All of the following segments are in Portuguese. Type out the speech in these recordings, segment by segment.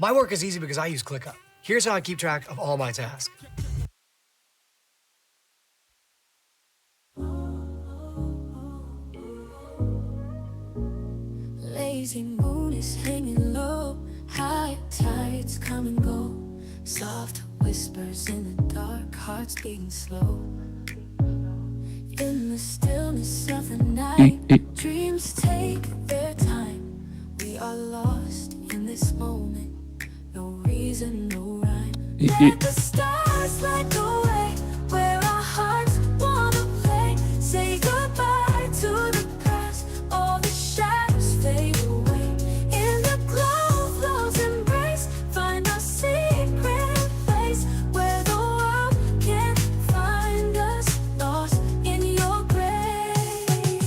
My work is easy because I use ClickUp. Here's how I keep track of all my tasks. Lazy moon is hanging low, high tides come and go, soft whispers in the dark, hearts beating slow. In the stillness of the night, dreams take their time. We are lost in this moment, no reason, no rhyme. Let the stars light the way, where our hearts wanna play. Say goodbye to the past, all the shadows fade away. In the glow of love's embrace, find our secret place, where the world can't find us, lost in your grace.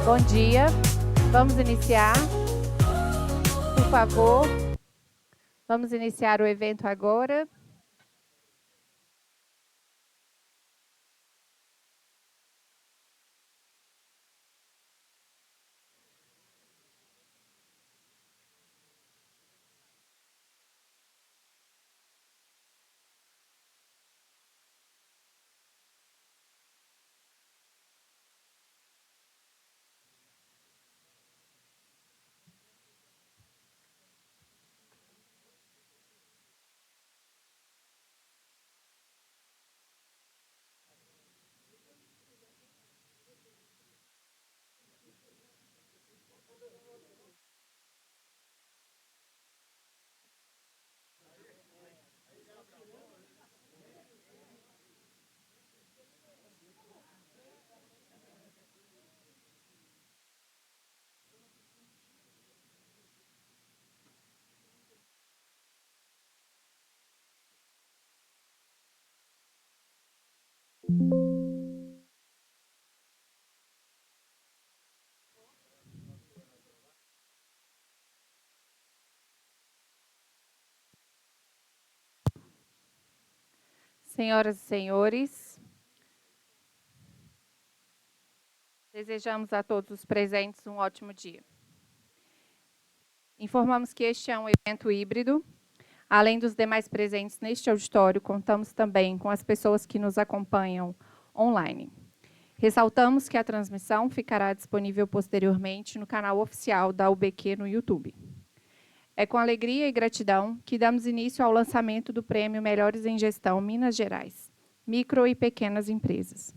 Bom dia, vamos iniciar, por favor, vamos iniciar o evento agora. Senhoras e senhores, desejamos a todos os presentes um ótimo dia. Informamos que este é um evento híbrido. Além dos demais presentes neste auditório, contamos também com as pessoas que nos acompanham online. Ressaltamos que a transmissão ficará disponível posteriormente no canal oficial da UBQ no YouTube. É com alegria e gratidão que damos início ao lançamento do Prêmio Melhores em Gestão Minas Gerais, Micro e Pequenas Empresas.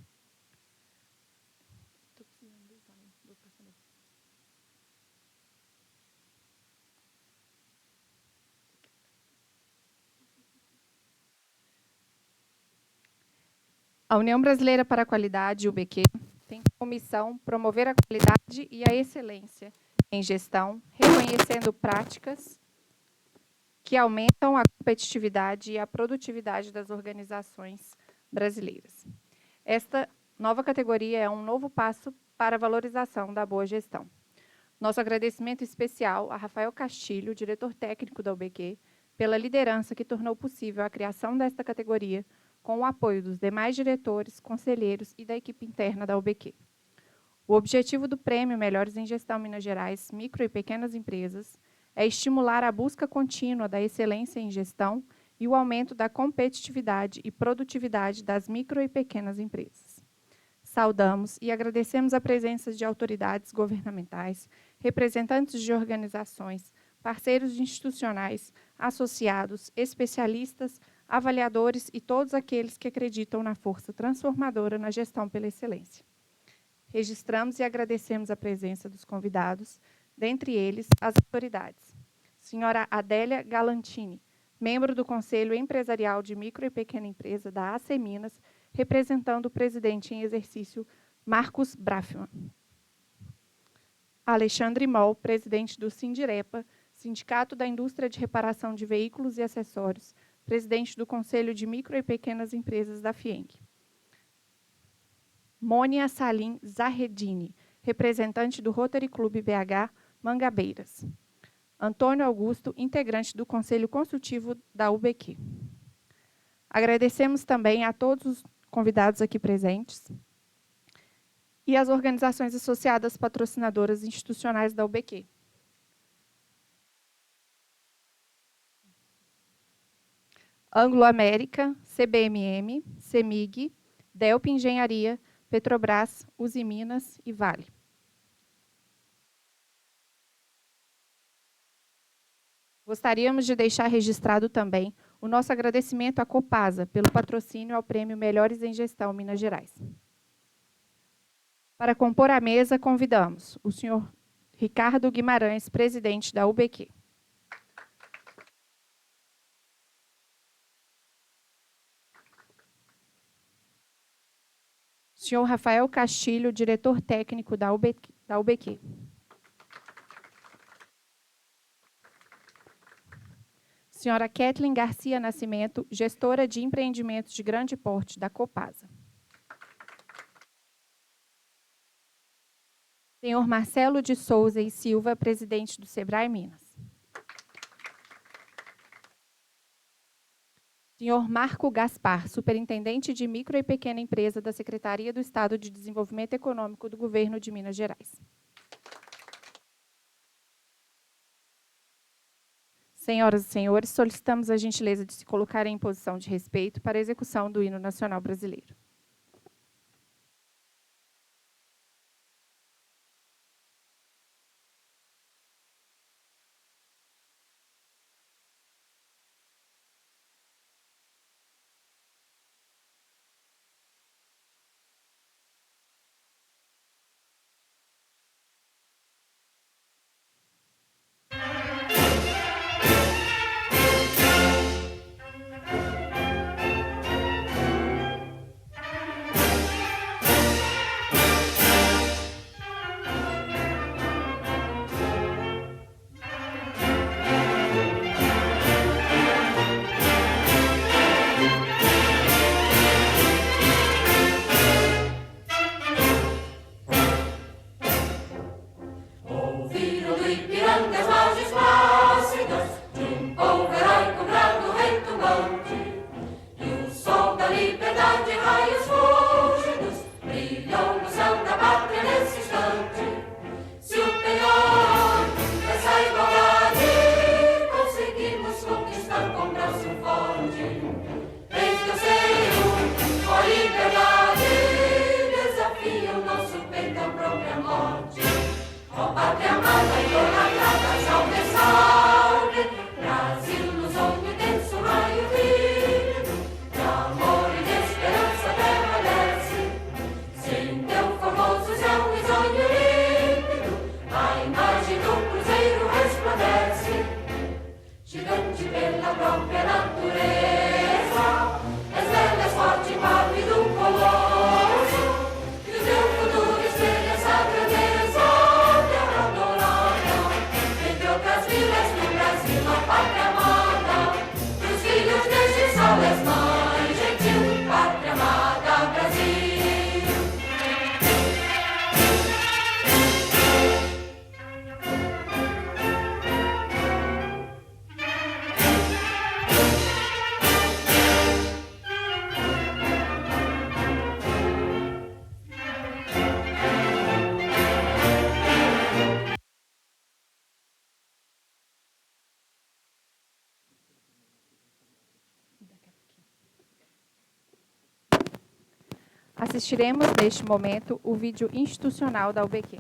A União Brasileira para a Qualidade, UBQ, tem como missão promover a qualidade e a excelência em gestão, reconhecendo práticas que aumentam a competitividade e a produtividade das organizações brasileiras. Esta nova categoria é um novo passo para a valorização da boa gestão. Nosso agradecimento especial a Rafael Castilho, diretor técnico da UBQ, pela liderança que tornou possível a criação desta categoria, com o apoio dos demais diretores, conselheiros e da equipe interna da UBQ. O objetivo do Prêmio Melhores em Gestão Minas Gerais, Micro e Pequenas Empresas, é estimular a busca contínua da excelência em gestão e o aumento da competitividade e produtividade das micro e pequenas empresas. Saudamos e agradecemos a presença de autoridades governamentais, representantes de organizações, parceiros institucionais, associados, especialistas, avaliadores e todos aqueles que acreditam na força transformadora na gestão pela excelência. Registramos e agradecemos a presença dos convidados, dentre eles as autoridades. Senhora Adélia Galantini, membro do Conselho Empresarial de Micro e Pequena Empresa da AC Minas, representando o presidente em exercício, Marcos Brafman. Alexandre Moll, presidente do Sindirepa, Sindicato da Indústria de Reparação de Veículos e Acessórios, presidente do Conselho de Micro e Pequenas Empresas da FIENG. Mônia Salim Zahedini, representante do Rotary Clube BH Mangabeiras. Antônio Augusto, integrante do Conselho Consultivo da UBQ. Agradecemos também a todos os convidados aqui presentes e as organizações associadas patrocinadoras institucionais da UBQ. Anglo América, CBMM, CEMIG, Delp Engenharia, Petrobras, Uzi Minas e Vale. Gostaríamos de deixar registrado também o nosso agradecimento à Copasa pelo patrocínio ao Prêmio Melhores em Gestão Minas Gerais. Para compor a mesa, convidamos o senhor Ricardo Guimarães, presidente da UBQ. Senhor Rafael Castilho, diretor técnico da UBQ. Senhora Kathleen Garcia Nascimento, gestora de empreendimentos de grande porte da Copasa. Senhor Marcelo de Souza e Silva, presidente do Sebrae Minas. Senhor Marco Gaspar, superintendente de micro e pequena empresa da Secretaria do Estado de Desenvolvimento Econômico do Governo de Minas Gerais. Senhoras e senhores, solicitamos a gentileza de se colocarem em posição de respeito para a execução do hino nacional brasileiro. Assistiremos, neste momento, o vídeo institucional da UBQ.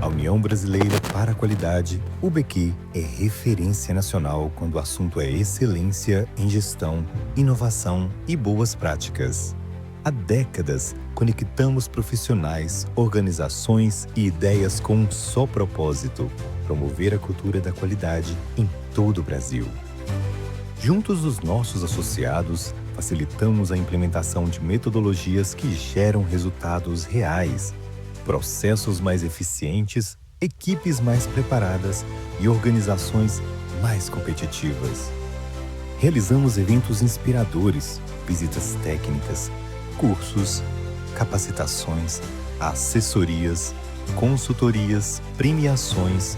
A União Brasileira para a Qualidade, UBQ, é referência nacional quando o assunto é excelência em gestão, inovação e boas práticas. Há décadas, conectamos profissionais, organizações e ideias com um só propósito: promover a cultura da qualidade em todo o Brasil. Juntos dos nossos associados, facilitamos a implementação de metodologias que geram resultados reais, processos mais eficientes, equipes mais preparadas e organizações mais competitivas. Realizamos eventos inspiradores, visitas técnicas, cursos, capacitações, assessorias, consultorias, premiações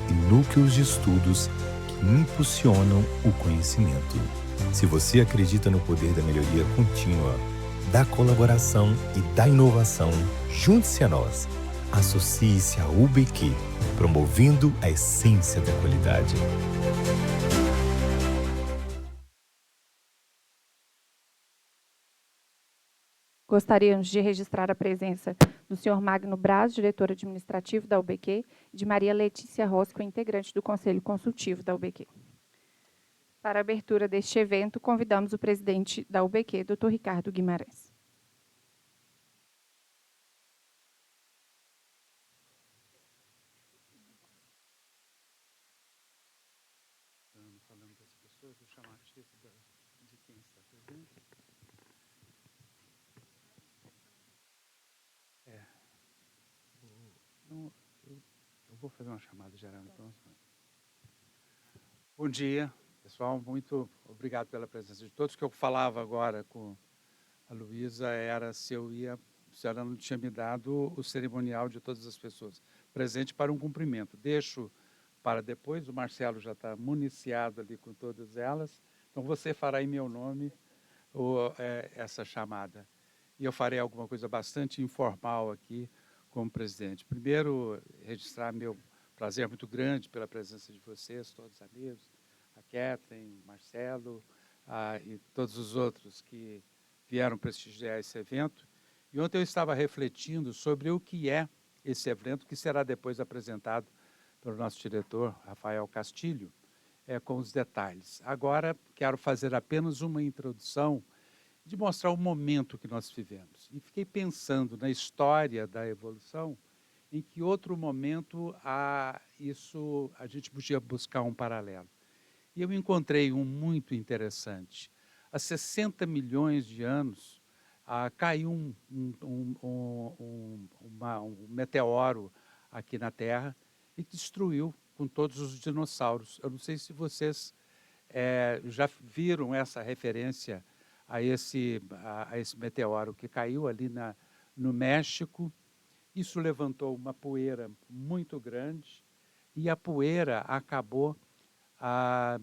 e núcleos de estudos que impulsionam o conhecimento. Se você acredita no poder da melhoria contínua, da colaboração e da inovação, junte-se a nós. Associe-se à UBQ, promovendo a essência da qualidade. Gostaríamos de registrar a presença do senhor Magno Braz, diretor administrativo da UBQ, e de Maria Letícia Rosco, integrante do Conselho Consultivo da UBQ. Para a abertura deste evento, convidamos o presidente da UBQ, Dr. Ricardo Guimarães. Falando das pessoas, vou chamar a de quem está presente. Eu vou fazer uma chamada geral, então. Bom dia, pessoal. Muito obrigado pela presença de todos. O que eu falava agora com a Luísa era se ela não tinha me dado o cerimonial de todas as pessoas presentes para um cumprimento. Deixo para depois, o Marcelo já está municiado ali com todas elas, então você fará em meu nome essa chamada. E eu farei alguma coisa bastante informal aqui como presidente. Primeiro, registrar meu prazer muito grande pela presença de vocês, todos os amigos, a Kathleen, Marcelo e todos os outros que vieram prestigiar esse evento. E ontem eu estava refletindo sobre o que é esse evento, que será depois apresentado pelo nosso diretor, Rafael Castilho, com os detalhes. Agora, quero fazer apenas uma introdução de mostrar o momento que nós vivemos. E fiquei pensando na história da evolução, em que outro momento a gente podia buscar um paralelo. E eu encontrei um muito interessante. Há 60 milhões de anos, caiu um meteoro aqui na Terra e destruiu com todos os dinossauros. Eu não sei se vocês já viram essa referência a esse meteoro que caiu ali no México. Isso levantou uma poeira muito grande e a poeira acabou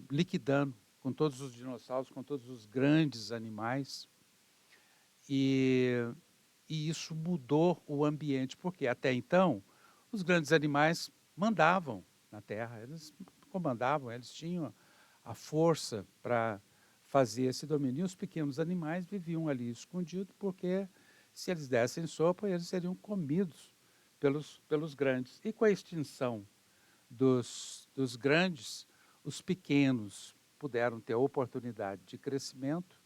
liquidando com todos os dinossauros, com todos os grandes animais. E isso mudou o ambiente, porque até então os grandes animais mandavam na Terra, eles comandavam, eles tinham a força para fazer esse domínio. E os pequenos animais viviam ali escondidos, porque se eles dessem sopa, eles seriam comidos pelos grandes. E com a extinção dos grandes, os pequenos puderam ter oportunidade de crescimento,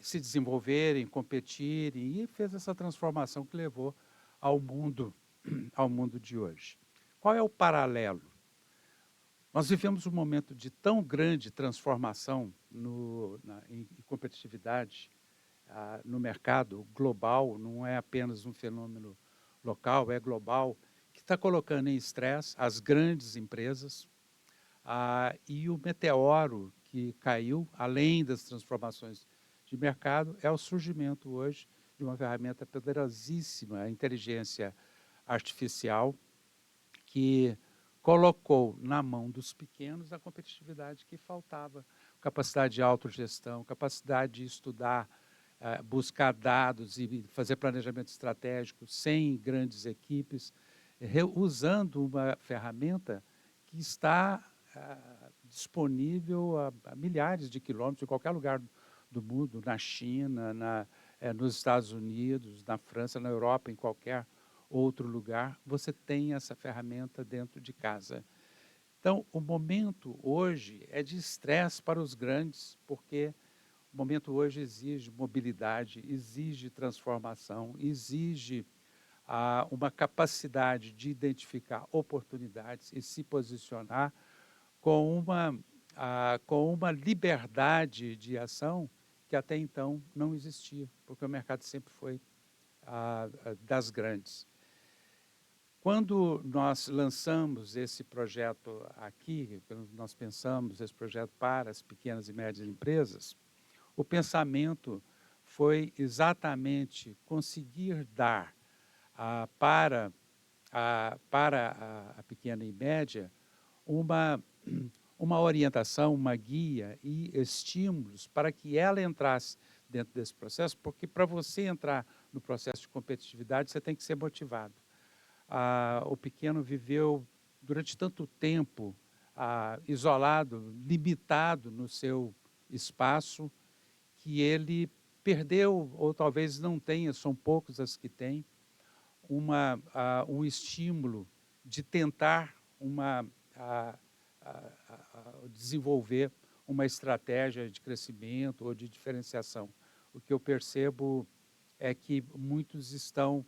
se desenvolverem, competirem, e fez essa transformação que levou ao mundo de hoje. Qual é o paralelo? Nós vivemos um momento de tão grande transformação em competitividade no mercado global, não é apenas um fenômeno local, é global, que está colocando em estresse as grandes empresas, e o meteoro que caiu, além das transformações de mercado, é o surgimento hoje de uma ferramenta poderosíssima, a inteligência artificial, que colocou na mão dos pequenos a competitividade que faltava, capacidade de autogestão, capacidade de estudar, buscar dados e fazer planejamento estratégico sem grandes equipes, usando uma ferramenta que está disponível a milhares de quilômetros, em qualquer lugar do mundo, na China, nos Estados Unidos, na França, na Europa, em qualquer outro lugar, você tem essa ferramenta dentro de casa. Então, o momento hoje é de estresse para os grandes, porque o momento hoje exige mobilidade, exige transformação, exige uma capacidade de identificar oportunidades e se posicionar com uma liberdade de ação que até então não existia, porque o mercado sempre foi das grandes. Quando nós lançamos esse projeto aqui, quando nós pensamos esse projeto para as pequenas e médias empresas, o pensamento foi exatamente conseguir dar para a pequena e média uma orientação, uma guia e estímulos para que ela entrasse dentro desse processo, porque para você entrar no processo de competitividade, você tem que ser motivado. o pequeno viveu durante tanto tempo isolado, limitado no seu espaço, que ele perdeu, ou talvez não tenha, são poucos as que têm, um estímulo de tentar desenvolver uma estratégia de crescimento ou de diferenciação. O que eu percebo é que muitos estão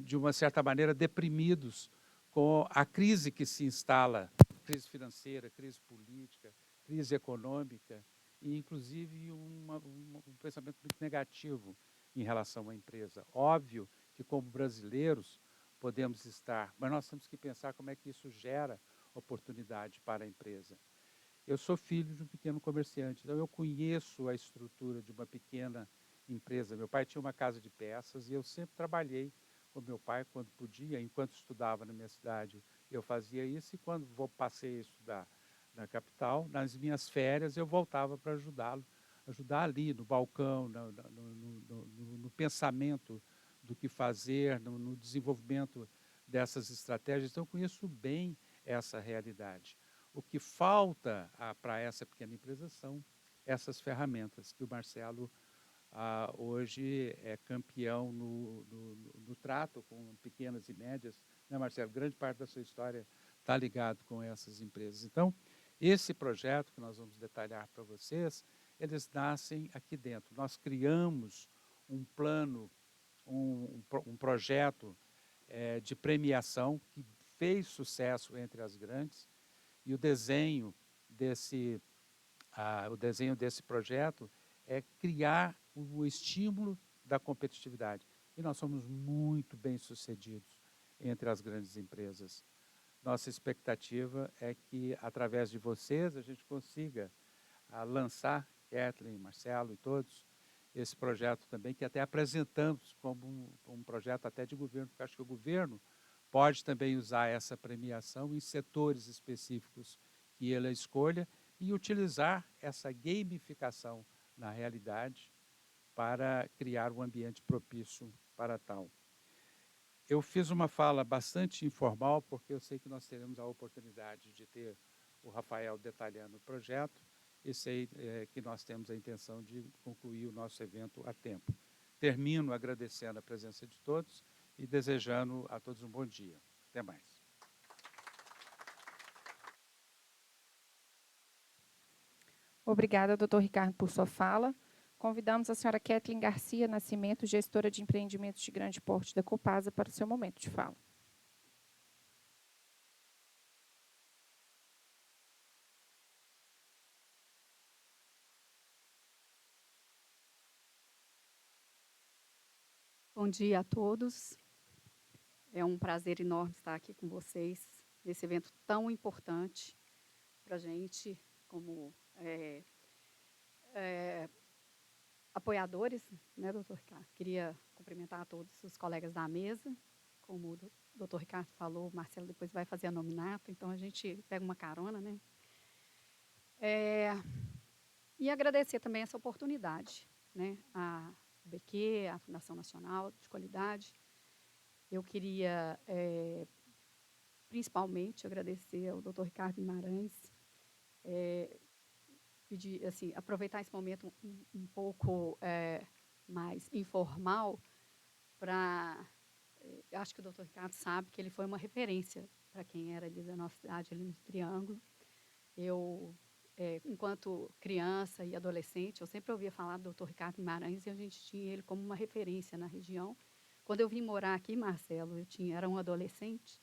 de uma certa maneira, deprimidos com a crise que se instala, crise financeira, crise política, crise econômica, e, inclusive, um pensamento muito negativo em relação à empresa. Óbvio que, como brasileiros, podemos estar, mas nós temos que pensar como é que isso gera oportunidade para a empresa. Eu sou filho de um pequeno comerciante, então eu conheço a estrutura de uma pequena empresa. Meu pai tinha uma casa de peças e eu sempre trabalhei com meu pai quando podia. Enquanto estudava na minha cidade, eu fazia isso, e quando passei a estudar na capital, nas minhas férias, eu voltava para ajudar ali no balcão, no pensamento do que fazer, no desenvolvimento dessas estratégias. Então, eu conheço bem essa realidade. O que falta para essa pequena empresa são essas ferramentas que o Marcelo hoje é campeão no trato com pequenas e médias, né, Marcelo? Grande parte da sua história está ligado com essas empresas. Então, esse projeto que nós vamos detalhar para vocês, eles nascem aqui dentro. Nós criamos um plano, um projeto de premiação que fez sucesso entre as grandes, e o desenho desse projeto é criar o estímulo da competitividade. E nós somos muito bem-sucedidos entre as grandes empresas. Nossa expectativa é que, através de vocês, a gente consiga lançar, Kathleen, Marcelo e todos, esse projeto também, que até apresentamos como um projeto até de governo, porque acho que o governo pode também usar essa premiação em setores específicos que ele escolha e utilizar essa gamificação na realidade para criar um ambiente propício para tal. Eu fiz uma fala bastante informal, porque eu sei que nós teremos a oportunidade de ter o Rafael detalhando o projeto, e sei que nós temos a intenção de concluir o nosso evento a tempo. Termino agradecendo a presença de todos e desejando a todos um bom dia. Até mais. Obrigada, doutor Ricardo, por sua fala. Convidamos a senhora Kathleen Garcia Nascimento, gestora de empreendimentos de grande porte da Copasa, para o seu momento de fala. Bom dia a todos. É um prazer enorme estar aqui com vocês nesse evento tão importante para a gente, como apoiadores, né, doutor Ricardo? Queria cumprimentar a todos os colegas da mesa. Como o doutor Ricardo falou, o Marcelo depois vai fazer a nominata, então a gente pega uma carona, né? E agradecer também essa oportunidade, né? A BQ, a Fundação Nacional de Qualidade. Eu queria, principalmente, agradecer ao doutor Ricardo Guimarães, pedir, assim, aproveitar esse momento um pouco mais informal para... acho que o doutor Ricardo sabe que ele foi uma referência para quem era ali da nossa cidade, ali no Triângulo. Eu, enquanto criança e adolescente, eu sempre ouvia falar do doutor Ricardo Guimarães e a gente tinha ele como uma referência na região. Quando eu vim morar aqui, Marcelo, era um adolescente,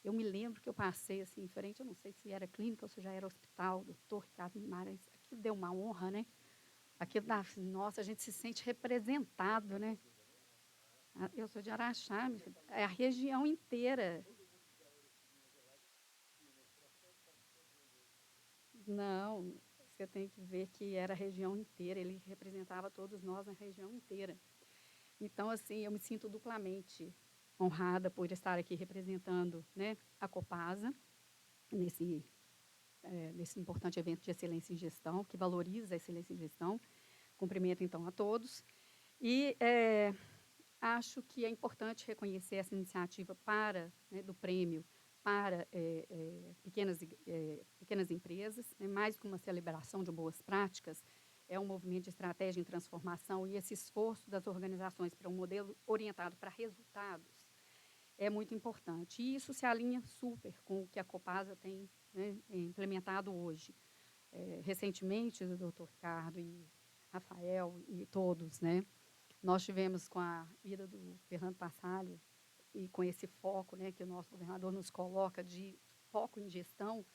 eu me lembro que eu passei assim, em frente, eu não sei se era clínica ou se já era hospital, doutor Ricardo Guimarães, aquilo deu uma honra, né? Aquilo nossa, a gente se sente representado, né? Eu sou de Araxá, é a região inteira. Não, você tem que ver que era a região inteira, ele representava todos nós na região inteira. Então, assim, eu me sinto duplamente honrada por estar aqui representando, né, a Copasa, nesse importante evento de excelência em gestão, que valoriza a excelência em gestão. Cumprimento, então, a todos. E acho que é importante reconhecer essa iniciativa do prêmio para pequenas empresas, né, mais que uma celebração de boas práticas, é um movimento de estratégia em transformação, e esse esforço das organizações para um modelo orientado para resultados é muito importante. E isso se alinha super com o que a Copasa tem, né, implementado hoje. Recentemente, o doutor Ricardo e Rafael e todos, né, nós tivemos, com a ida do Fernando Passalio e com esse foco, né, que o nosso governador nos coloca de foco em gestão,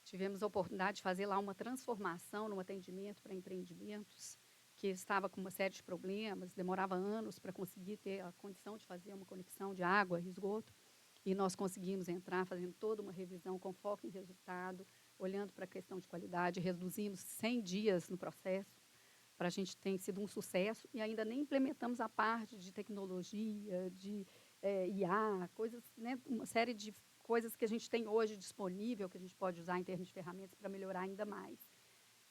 tivemos a oportunidade de fazer lá uma transformação no atendimento para empreendimentos que estava com uma série de problemas, demorava anos para conseguir ter a condição de fazer uma conexão de água e esgoto, e nós conseguimos entrar fazendo toda uma revisão com foco em resultado, olhando para a questão de qualidade, reduzimos 100 dias no processo. Para a gente tem sido um sucesso, e ainda nem implementamos a parte de tecnologia, de IA, coisas, né, uma série de coisas que a gente tem hoje disponível, que a gente pode usar em termos de ferramentas para melhorar ainda mais.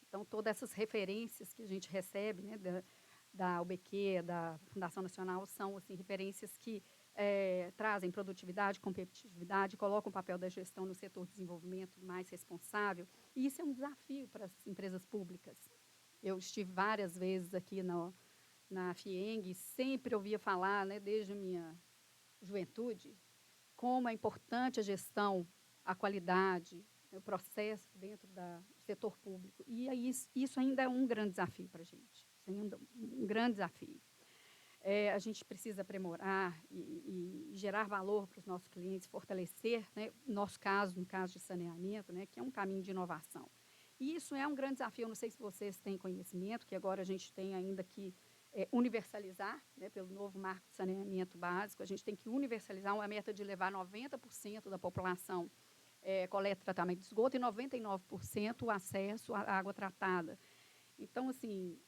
Então, todas essas referências que a gente recebe, né, da UBQ, da Fundação Nacional, são assim, referências que trazem produtividade, competitividade, colocam o papel da gestão no setor de desenvolvimento mais responsável, e isso é um desafio para as empresas públicas. Eu estive várias vezes aqui na FIENG e sempre ouvia falar, né, desde a minha juventude, como é importante a gestão, a qualidade, o processo dentro do setor público. E aí, isso ainda é um grande desafio para a gente, isso ainda é um grande desafio. A gente precisa aprimorar e gerar valor para os nossos clientes, fortalecer, né, no caso de saneamento, né, que é um caminho de inovação. E isso é um grande desafio, eu não sei se vocês têm conhecimento, que agora a gente tem ainda que universalizar, né, pelo novo marco de saneamento básico, a gente tem que universalizar uma meta de levar 90% da população coleta e tratamento de esgoto e 99% o acesso à água tratada. Então, assim,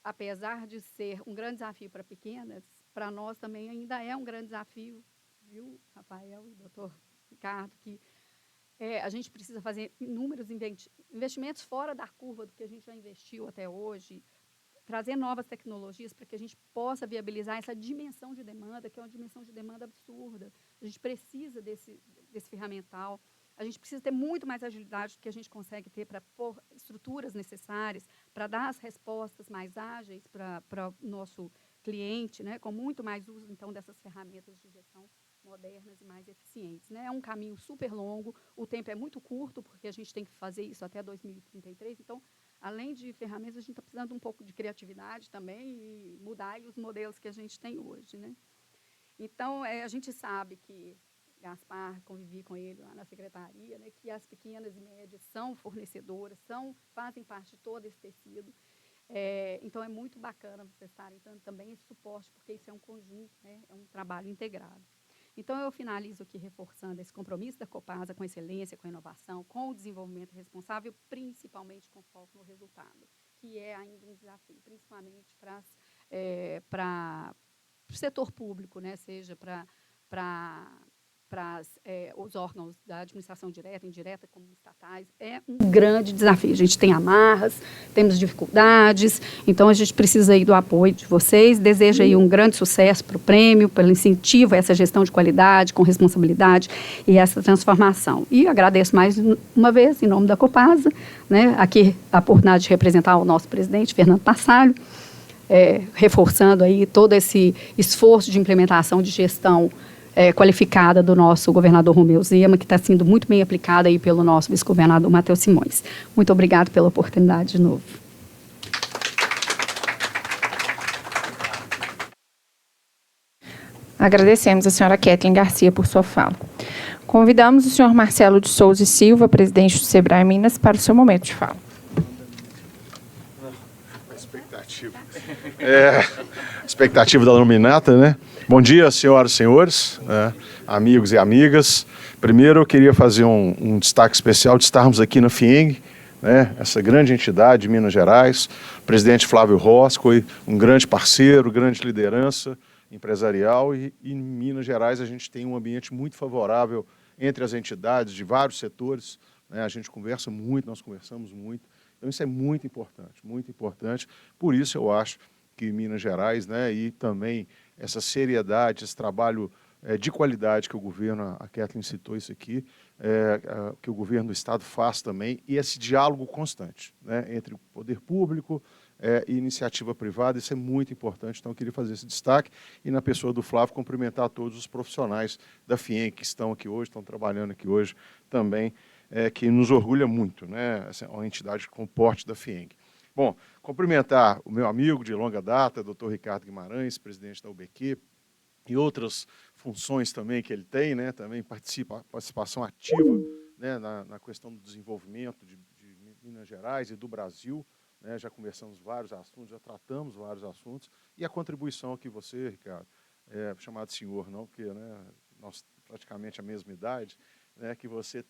apesar de ser um grande desafio para pequenas, para nós também ainda é um grande desafio, viu, Rafael e doutor Ricardo, que a gente precisa fazer inúmeros investimentos fora da curva do que a gente já investiu até hoje, trazer novas tecnologias para que a gente possa viabilizar essa dimensão de demanda, que é uma dimensão de demanda absurda. A gente precisa desse ferramental, a gente precisa ter muito mais agilidade do que a gente consegue ter para pôr estruturas necessárias, para dar as respostas mais ágeis para o nosso cliente, né, com muito mais uso, então, dessas ferramentas de gestão modernas e mais eficientes, né? É um caminho super longo, o tempo é muito curto, porque a gente tem que fazer isso até 2033, então, além de ferramentas, a gente está precisando um pouco de criatividade também e mudar aí os modelos que a gente tem hoje, né? Então, a gente sabe que Gaspar, convivi com ele lá na secretaria, né, que as pequenas e médias são fornecedoras, fazem parte de todo esse tecido. Então, é muito bacana vocês estarem dando também esse suporte, porque isso é um conjunto, né, é um trabalho integrado. Então, eu finalizo aqui reforçando esse compromisso da Copasa com excelência, com inovação, com o desenvolvimento responsável, principalmente com foco no resultado, que é ainda um desafio, principalmente para o setor público, né, seja para os órgãos da administração direta, indireta, como estatais, é um grande desafio. A gente tem amarras, temos dificuldades, então a gente precisa aí do apoio de vocês. Desejo aí um grande sucesso para o prêmio, pelo incentivo a essa gestão de qualidade, com responsabilidade e essa transformação. E agradeço mais uma vez, em nome da Copasa, né, aqui a oportunidade de representar o nosso presidente, Fernando Passalio, reforçando aí todo esse esforço de implementação de gestão qualificada do nosso governador Romeu Zema, que está sendo muito bem aplicada aí pelo nosso vice-governador Matheus Simões. Muito obrigado pela oportunidade de novo. Agradecemos a senhora Kathleen Garcia por sua fala. Convidamos o senhor Marcelo de Souza e Silva, presidente do Sebrae Minas, para o seu momento de fala. Expectativa da nominata, né? Bom dia, senhoras e senhores, amigos e amigas. Primeiro, eu queria fazer um destaque especial de estarmos aqui na FIENG, né? Essa grande entidade de Minas Gerais. O presidente Flávio Rossi foi um grande parceiro, grande liderança empresarial, e em Minas Gerais a gente tem um ambiente muito favorável entre as entidades de vários setores, né? A gente conversa muito, nós conversamos muito. Então, isso é muito importante, muito importante. Por isso, eu acho aqui em Minas Gerais, né, e também essa seriedade, esse trabalho de qualidade que o governo, a Kathleen citou isso aqui, que o governo do Estado faz também, e esse diálogo constante, né, entre o poder público e iniciativa privada, isso é muito importante, então eu queria fazer esse destaque, e na pessoa do Flávio, cumprimentar todos os profissionais da FIENG que estão aqui hoje, estão trabalhando aqui hoje também, que nos orgulha muito, né, essa é uma entidade com porte da FIENG. Bom, cumprimentar o meu amigo de longa data, doutor Ricardo Guimarães, presidente da UBQ, e outras funções também que ele tem, né, também participação ativa, né, na questão do desenvolvimento de Minas Gerais e do Brasil, né, já conversamos vários assuntos, já tratamos vários assuntos, e a contribuição que você, Ricardo, chamado senhor não, porque, né, nós praticamente a mesma idade, né, que você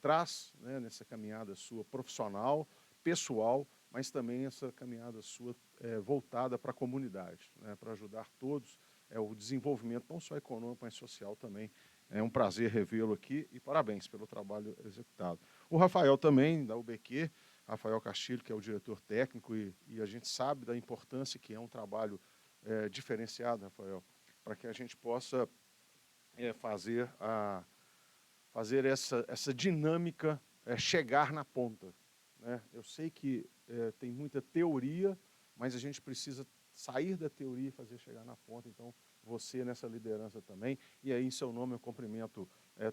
traz, né, nessa caminhada sua profissional, pessoal, mas também essa caminhada sua voltada para a comunidade, né, para ajudar todos, o desenvolvimento não só econômico, mas social também. É um prazer revê-lo aqui e parabéns pelo trabalho executado. O Rafael também, da UBQ, Rafael Castilho, que é o diretor técnico, e a gente sabe da importância que é um trabalho diferenciado, Rafael, para que a gente possa fazer essa dinâmica chegar na ponta, né? Eu sei que tem muita teoria, mas a gente precisa sair da teoria e fazer chegar na ponta, então você nessa liderança também, e aí em seu nome eu cumprimento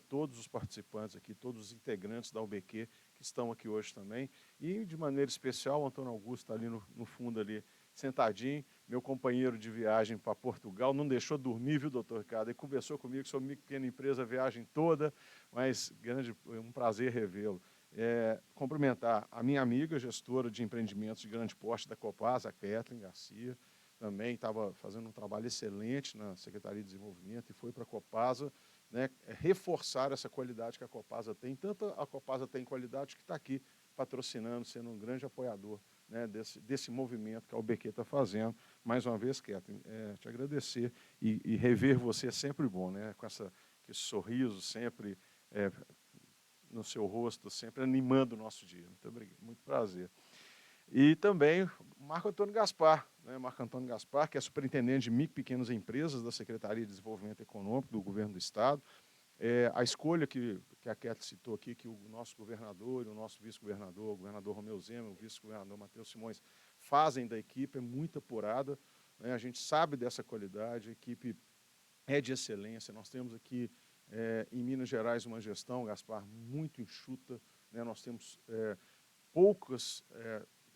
todos os participantes aqui, todos os integrantes da UBQ que estão aqui hoje também, e de maneira especial o Antônio Augusto está ali no fundo ali, sentadinho, meu companheiro de viagem para Portugal, não deixou dormir, viu, doutor Ricardo? Ele conversou comigo sobre minha pequena empresa a viagem toda, mas um prazer revê-lo. Cumprimentar a minha amiga, gestora de empreendimentos de grande porte da Copasa, a Kathleen Garcia, também estava fazendo um trabalho excelente na Secretaria de Desenvolvimento e foi para a Copasa, né, reforçar essa qualidade que a Copasa tem. Tanto a Copasa tem qualidade que está aqui patrocinando, sendo um grande apoiador, né, desse movimento que a UBQ está fazendo. Mais uma vez, Kathleen, te agradecer e rever você é sempre bom, né, com esse sorriso sempre no seu rosto, sempre animando o nosso dia. Muito obrigado, muito prazer. E também Marco Antônio Gaspar, né? Marco Antônio Gaspar, que é superintendente de micro e pequenas empresas da Secretaria de Desenvolvimento Econômico do Governo do Estado. A escolha que a Kathleen citou aqui, que o nosso governador e o nosso vice-governador, o governador Romeu Zema, o vice-governador Matheus Simões, fazem da equipe, é muito apurada, né? A gente sabe dessa qualidade, a equipe é de excelência. Nós temos aqui em Minas Gerais uma gestão, Gaspar, muito enxuta, né? Nós temos poucas,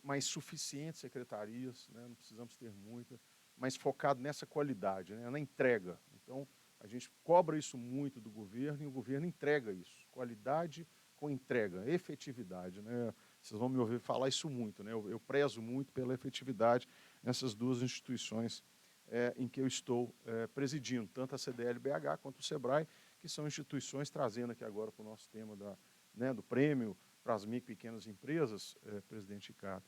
mas suficientes secretarias, né? Não precisamos ter muita, mas focado nessa qualidade, né? Na entrega. Então, a gente cobra isso muito do governo e o governo entrega isso, qualidade com entrega, efetividade, né? Vocês vão me ouvir falar isso muito, né? Eu prezo muito pela efetividade nessas duas instituições em que eu estou presidindo, tanto a CDL-BH quanto o SEBRAE, que são instituições, trazendo aqui agora para o nosso tema do prêmio para as micro e pequenas empresas, presidente Ricardo,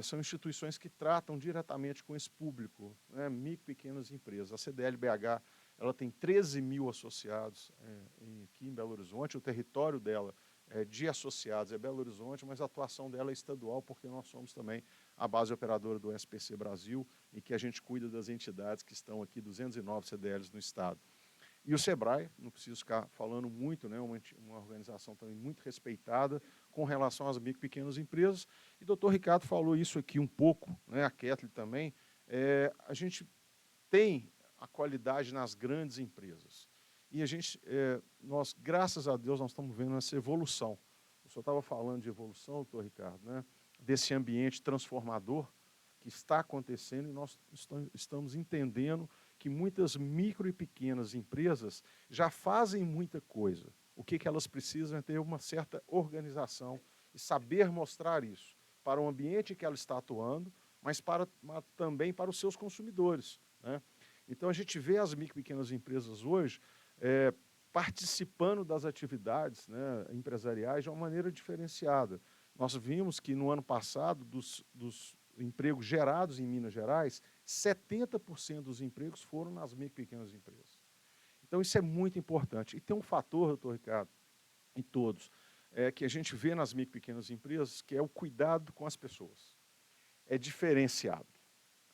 são instituições que tratam diretamente com esse público, né, micro e pequenas empresas. A CDL-BH ela tem 13 mil associados aqui em Belo Horizonte, o território dela de associados é Belo Horizonte, mas a atuação dela é estadual, porque nós somos também a base operadora do SPC Brasil, e que a gente cuida das entidades que estão aqui, 209 CDLs no estado. E o SEBRAE, não preciso ficar falando muito, né, uma organização também muito respeitada com relação às micro e pequenas empresas, e o doutor Ricardo falou isso aqui um pouco, né, a Kathleen também, a gente tem a qualidade nas grandes empresas. E nós, graças a Deus, nós estamos vendo essa evolução. O senhor estava falando de evolução, doutor Ricardo, né, desse ambiente transformador que está acontecendo, e nós estamos entendendo que muitas micro e pequenas empresas já fazem muita coisa. O que elas precisam é ter uma certa organização e saber mostrar isso para o ambiente que ela está atuando, mas também para os seus consumidores, né? Então, a gente vê as micro e pequenas empresas hoje participando das atividades, né, empresariais de uma maneira diferenciada. Nós vimos que, no ano passado, dos empregos gerados em Minas Gerais, 70% dos empregos foram nas micro e pequenas empresas. Então, isso é muito importante. E tem um fator, doutor Ricardo, e todos, que a gente vê nas micro e pequenas empresas, que é o cuidado com as pessoas. É diferenciado.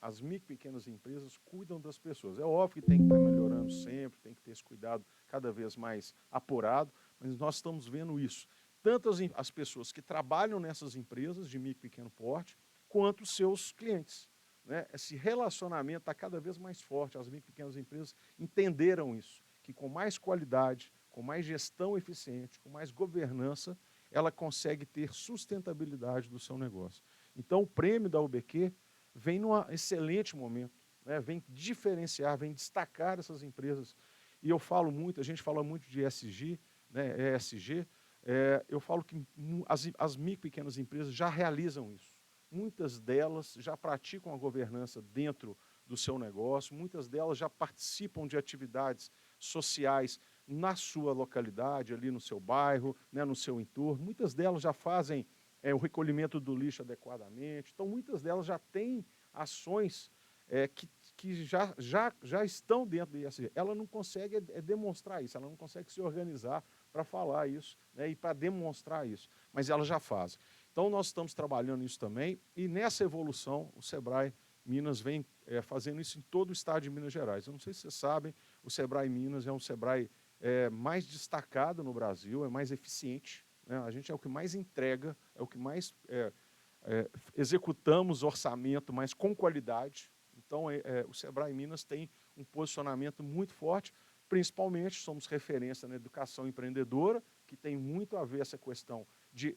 as micro e pequenas empresas cuidam das pessoas. É óbvio que tem que estar melhorando sempre, tem que ter esse cuidado cada vez mais apurado, mas nós estamos vendo isso. Tanto as pessoas que trabalham nessas empresas de micro e pequeno porte, quanto os seus clientes. Né? Esse relacionamento está cada vez mais forte. As micro e pequenas empresas entenderam isso, que com mais qualidade, com mais gestão eficiente, com mais governança, ela consegue ter sustentabilidade do seu negócio. Então, o prêmio da UBQ vem num excelente momento, né? Vem diferenciar, vem destacar essas empresas. E eu falo muito, a gente fala muito de ESG, né? ESG, eu falo que as micro e pequenas empresas já realizam isso. Muitas delas já praticam a governança dentro do seu negócio, muitas delas já participam de atividades sociais na sua localidade, ali no seu bairro, né, no seu entorno. Muitas delas já fazem o recolhimento do lixo adequadamente. Então, muitas delas já têm ações que já estão dentro do ISG. Ela não consegue demonstrar isso, ela não consegue se organizar para falar isso, né, e para demonstrar isso, mas ela já faz. Então, nós estamos trabalhando isso também, e nessa evolução, o Sebrae Minas vem fazendo isso em todo o estado de Minas Gerais. Eu não sei se vocês sabem, o Sebrae Minas é um Sebrae mais destacado no Brasil, é mais eficiente, né? A gente é o que mais entrega, é o que mais executamos orçamento, mas com qualidade. Então, o Sebrae Minas tem um posicionamento muito forte, principalmente somos referência na educação empreendedora, que tem muito a ver essa questão de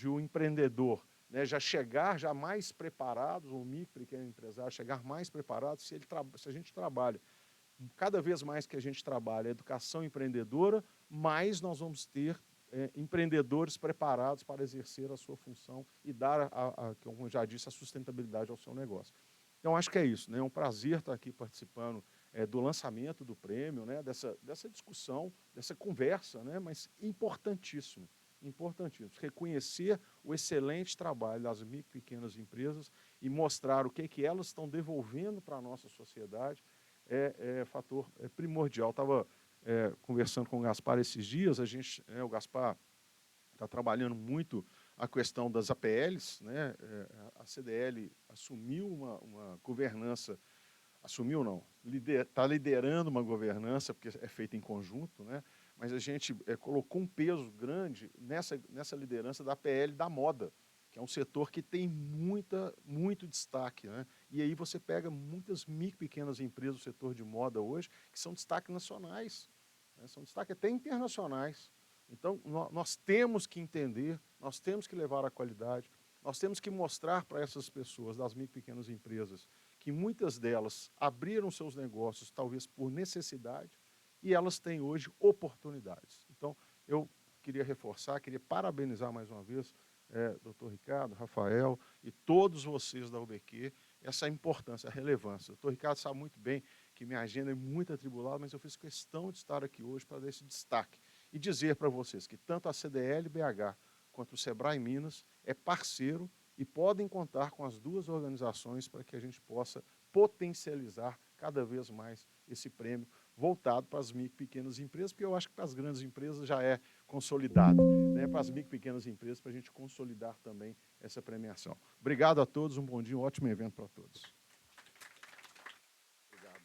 o empreendedor, né, já chegar já mais preparado, o micro e pequeno empresário chegar mais preparado, se a gente trabalha, cada vez mais que a gente trabalha a educação empreendedora, mais nós vamos ter empreendedores preparados para exercer a sua função e dar, como eu já disse, a sustentabilidade ao seu negócio. Então, acho que é isso, né? É um prazer estar aqui participando do lançamento do prêmio, né? dessa discussão, dessa conversa, né? Mas importantíssimo, importantíssimo. Reconhecer o excelente trabalho das micro e pequenas empresas e mostrar o que elas estão devolvendo para a nossa sociedade é fator primordial. Estava conversando com o Gaspar esses dias, o Gaspar está trabalhando muito a questão das APLs, né? A CDL assumiu uma governança, assumiu não, está liderando uma governança, porque é feita em conjunto, né? Mas a gente colocou um peso grande nessa liderança da APL da moda, que é um setor que tem muito destaque, né? E aí você pega muitas micro e pequenas empresas do setor de moda hoje, que são destaques nacionais, né? São destaques até internacionais. Então, nós temos que entender, nós temos que levar a qualidade, nós temos que mostrar para essas pessoas das micro e pequenas empresas que muitas delas abriram seus negócios, talvez por necessidade, e elas têm hoje oportunidades. Então, eu queria reforçar, queria parabenizar mais uma vez doutor Ricardo, Rafael e todos vocês da UBQ, essa importância, a relevância. O doutor Ricardo sabe muito bem que minha agenda é muito atribulada, mas eu fiz questão de estar aqui hoje para dar esse destaque e dizer para vocês que tanto a CDL BH quanto o Sebrae Minas é parceiro e podem contar com as duas organizações para que a gente possa potencializar cada vez mais esse prêmio voltado para as micro e pequenas empresas, porque eu acho que para as grandes empresas já é consolidado, né? Para as micro e pequenas empresas, para a gente consolidar também essa premiação. Obrigado a todos, um bom dia, um ótimo evento para todos. Obrigado.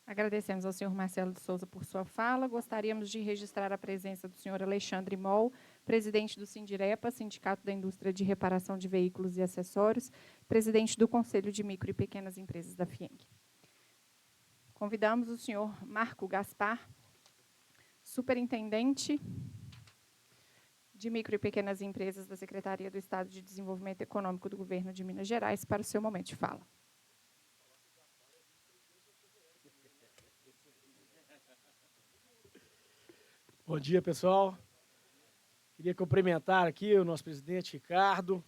Agradecemos ao senhor Marcelo de Souza por sua fala. Gostaríamos de registrar a presença do senhor Alexandre Moll, presidente do Sindirepa, Sindicato da Indústria de Reparação de Veículos e Acessórios, presidente do Conselho de Micro e Pequenas Empresas da FIENG. Convidamos o senhor Marco Gaspar, superintendente de Micro e Pequenas Empresas da Secretaria do Estado de Desenvolvimento Econômico do Governo de Minas Gerais, para o seu momento de fala. Bom dia, pessoal. Queria cumprimentar aqui o nosso presidente Ricardo,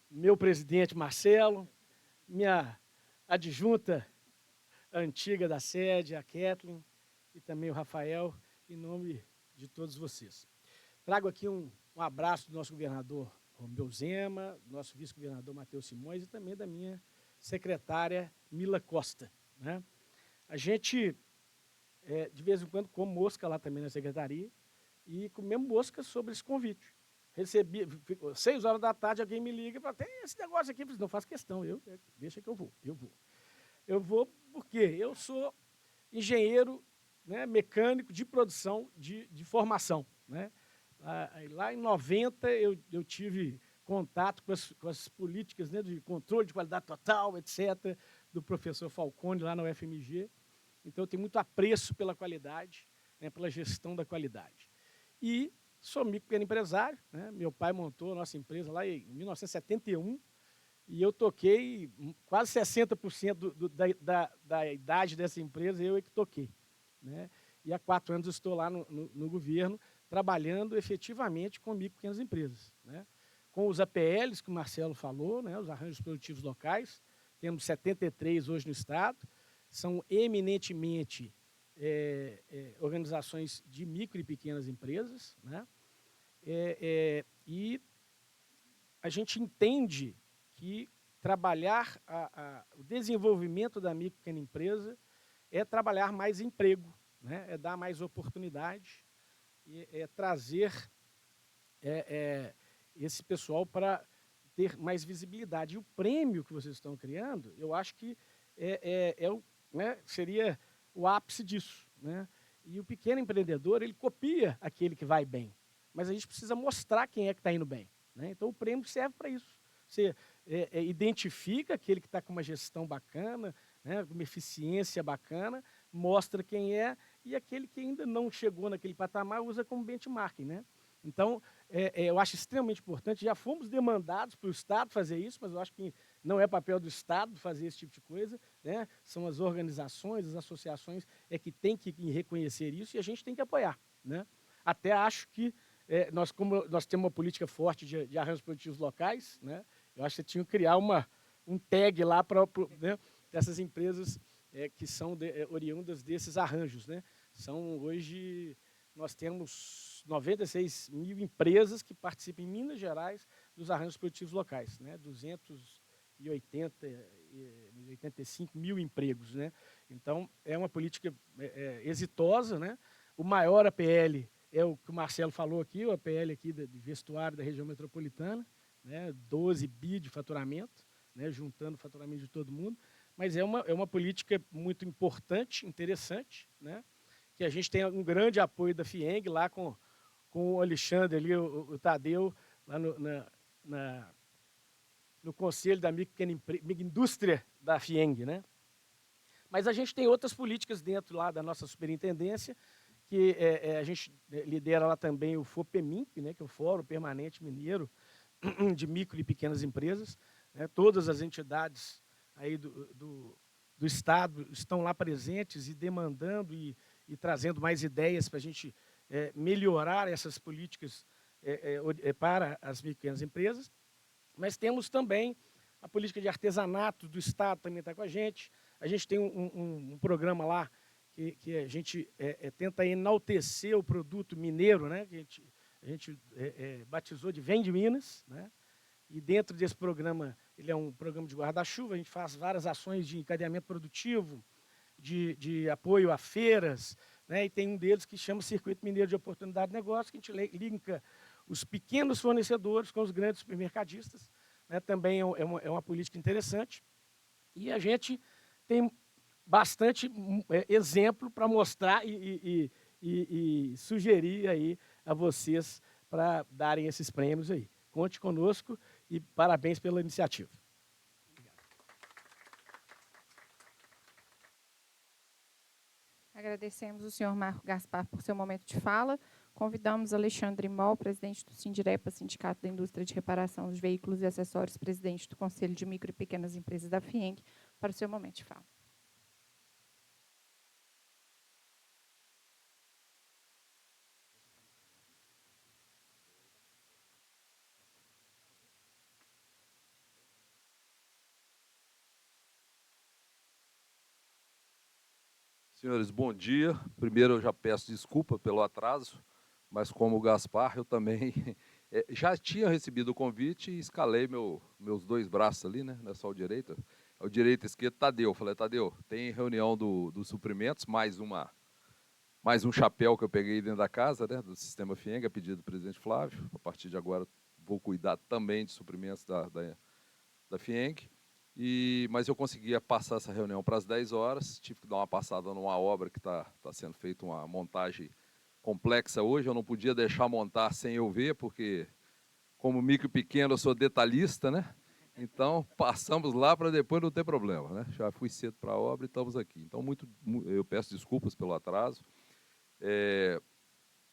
meu presidente Marcelo, minha adjunta antiga da sede, a Kathleen, e também o Rafael, em nome de todos vocês. Trago aqui um abraço do nosso governador Romeu Zema, do nosso vice-governador Matheus Simões e também da minha secretária Mila Costa, né? A gente, de vez em quando, come mosca lá também na secretaria, e comemos mosca sobre esse convite. recebi, 6 horas da tarde, alguém me liga e fala, tem esse negócio aqui. Eu falei, não faço questão, deixa que eu vou. Eu vou porque eu sou engenheiro, né, mecânico de produção de formação. Né? Lá em 90 eu tive contato com as políticas, né, de controle de qualidade total, etc., do professor Falcone lá na UFMG. Então, eu tenho muito apreço pela qualidade, né, pela gestão da qualidade. E sou micro pequeno empresário. Né? Meu pai montou a nossa empresa lá em 1971 e eu toquei quase 60% da idade dessa empresa, eu é que toquei. Né? E há 4 anos eu estou lá no governo, trabalhando efetivamente com micro e pequenas empresas. Né? Com os APLs, que o Marcelo falou, né? Os arranjos produtivos locais, temos 73 hoje no Estado, são eminentemente organizações de micro e pequenas empresas. Né? E a gente entende que trabalhar o desenvolvimento da micro e pequena empresa é trabalhar mais emprego, né? É dar mais oportunidade, é trazer esse pessoal para ter mais visibilidade. E o prêmio que vocês estão criando, eu acho que né, seria o ápice disso. Né? E o pequeno empreendedor, ele copia aquele que vai bem, mas a gente precisa mostrar quem é que está indo bem. Né? Então, o prêmio serve para isso. Você identifica aquele que está com uma gestão bacana, né, com uma eficiência bacana, mostra quem é, e aquele que ainda não chegou naquele patamar usa como benchmarking. Né? Então, eu acho extremamente importante, já fomos demandados para o Estado fazer isso, mas eu acho que não é papel do Estado fazer esse tipo de coisa. Né? São as organizações, as associações que têm que reconhecer isso e a gente tem que apoiar. Né? Até acho que como nós temos uma política forte de arranjos produtivos locais, né? Eu acho que você tinha que criar um tag lá para né, dessas empresas que são oriundas desses arranjos. Né? Hoje, nós temos 96 mil empresas que participam em Minas Gerais dos arranjos produtivos locais, né? 285 mil empregos. Né? Então, é uma política exitosa. Né? O maior APL é o que o Marcelo falou aqui, o APL aqui de vestuário da região metropolitana, né? 12 bi de faturamento, né? Juntando o faturamento de todo mundo, mas é uma política muito importante, interessante, né? Que a gente tem um grande apoio da FIENG, lá com o Alexandre, ali, o Tadeu, lá no Conselho da Microindústria da FIENG. Né? Mas a gente tem outras políticas dentro lá da nossa superintendência, que a gente lidera lá também o FOPEMIMP, né, que é o Fórum Permanente Mineiro de Micro e Pequenas Empresas. Né? Todas as entidades aí do Estado estão lá presentes e demandando e trazendo mais ideias para a gente melhorar essas políticas para as micro e pequenas empresas. Mas temos também a política de artesanato do Estado, também está com a gente. A gente tem um programa lá que a gente tenta enaltecer o produto mineiro, né? Que a gente batizou de Vem de Minas. Né? E dentro desse programa, ele é um programa de guarda-chuva, a gente faz várias ações de encadeamento produtivo, de apoio a feiras, né? E tem um deles que chama Circuito Mineiro de Oportunidade de Negócio, que a gente linka os pequenos fornecedores com os grandes supermercadistas. Né? Também é uma política interessante. E a gente tem bastante exemplo para mostrar e sugerir aí a vocês para darem esses prêmios aí. Conte conosco e parabéns pela iniciativa. Agradecemos o senhor Marco Gaspar por seu momento de fala. Convidamos Alexandre Moll, presidente do Sindirepa, Sindicato da Indústria de Reparação dos Veículos e Acessórios, presidente do Conselho de Micro e Pequenas Empresas da FIENG, para o seu momento de fala. Senhores, bom dia. Primeiro, eu já peço desculpa pelo atraso, mas como o Gaspar, eu também já tinha recebido o convite e escalei meus 2 braços ali, né? Não é só o direito. O direito e esquerdo, Tadeu. Falei, Tadeu, tem reunião dos suprimentos, mais uma mais um chapéu que eu peguei dentro da casa, né, do Sistema FIENG, a pedido do presidente Flávio. A partir de agora, vou cuidar também de suprimentos da FIENG. Mas eu conseguia passar essa reunião para as 10 horas, tive que dar uma passada numa obra que está sendo feita, uma montagem complexa hoje, eu não podia deixar montar sem eu ver, porque, como micro e pequeno, eu sou detalhista, né? Então, passamos lá para depois não ter problema, né? Já fui cedo para a obra e estamos aqui. Então, eu peço desculpas pelo atraso.